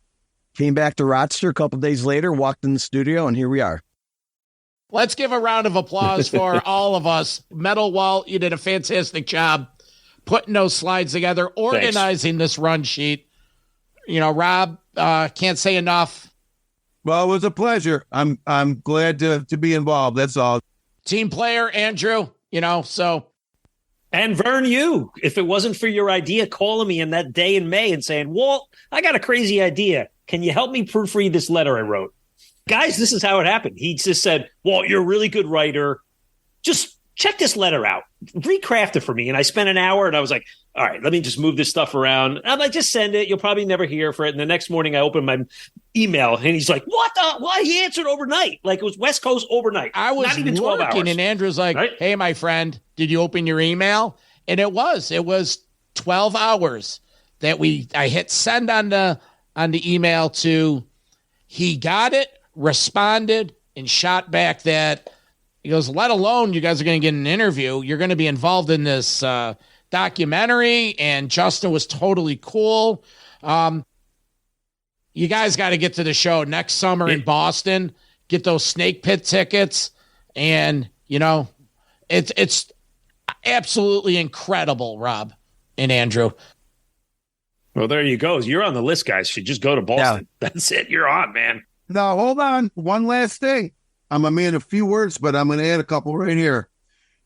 Came back to Rochester a couple of days later, walked in the studio, and here we are. Let's give a round of applause for all of us. Metal Walt, you did a fantastic job putting those slides together, organizing this run sheet. Rob, can't say enough. Well, it was a pleasure. I'm glad to be involved. That's all. Team player, Andrew, so. And Vern, if it wasn't for your idea calling me in that day in May and saying, Walt, I got a crazy idea. Can you help me proofread this letter I wrote? Guys, this is how it happened. He just said, Walt, you're a really good writer. Just check this letter out. Recraft it for me. And I spent an hour and I was like, all right, let me just move this stuff around. I'm like, just send it. You'll probably never hear for it. And the next morning I opened my email and he's like, what the? Why? He answered overnight. Like it was West Coast overnight. I was not even 12 working hours. And Andrew's like, hey, my friend, did you open your email? And it was 12 hours that I hit send on the email to, he got it, responded, and shot back that he goes, let alone you guys are going to get an interview. You're going to be involved in this documentary. And Justin was totally cool. You guys got to get to the show next summer in Boston, get those Snake Pit tickets. And, it's absolutely incredible, Rob and Andrew. Well, there you go. You're on the list, guys. Should just go to Boston. Yeah. That's it. You're on, man. Now, hold on. One last thing. I'm a man of few words, but I'm going to add a couple right here.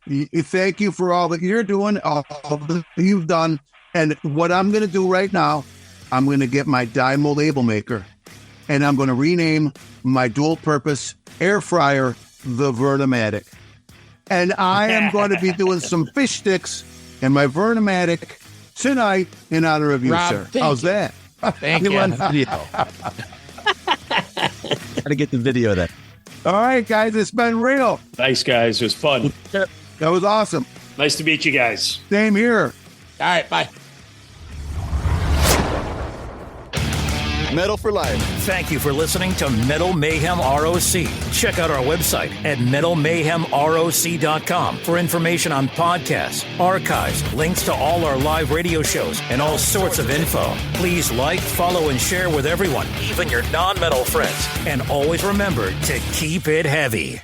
Thank you for all that you're doing, all that you've done. And what I'm going to do right now, I'm going to get my Dymo label maker, and I'm going to rename my dual-purpose air fryer the Vernomatic. And I am going to be doing some fish sticks in my Vernomatic tonight in honor of you, Rob, sir. How's that? Thank you. Got to get the video of that. All right, guys, it's been real. Nice, guys. It was fun. That was awesome. Nice to meet you guys. Same here. All right, bye. Metal for life. Thank you for listening to Metal Mayhem ROC. Check out our website at metalmayhemroc.com for information on podcasts, archives, links to all our live radio shows, and all sorts of info. Please like, follow, and share with everyone, even your non-metal friends. And always remember to keep it heavy.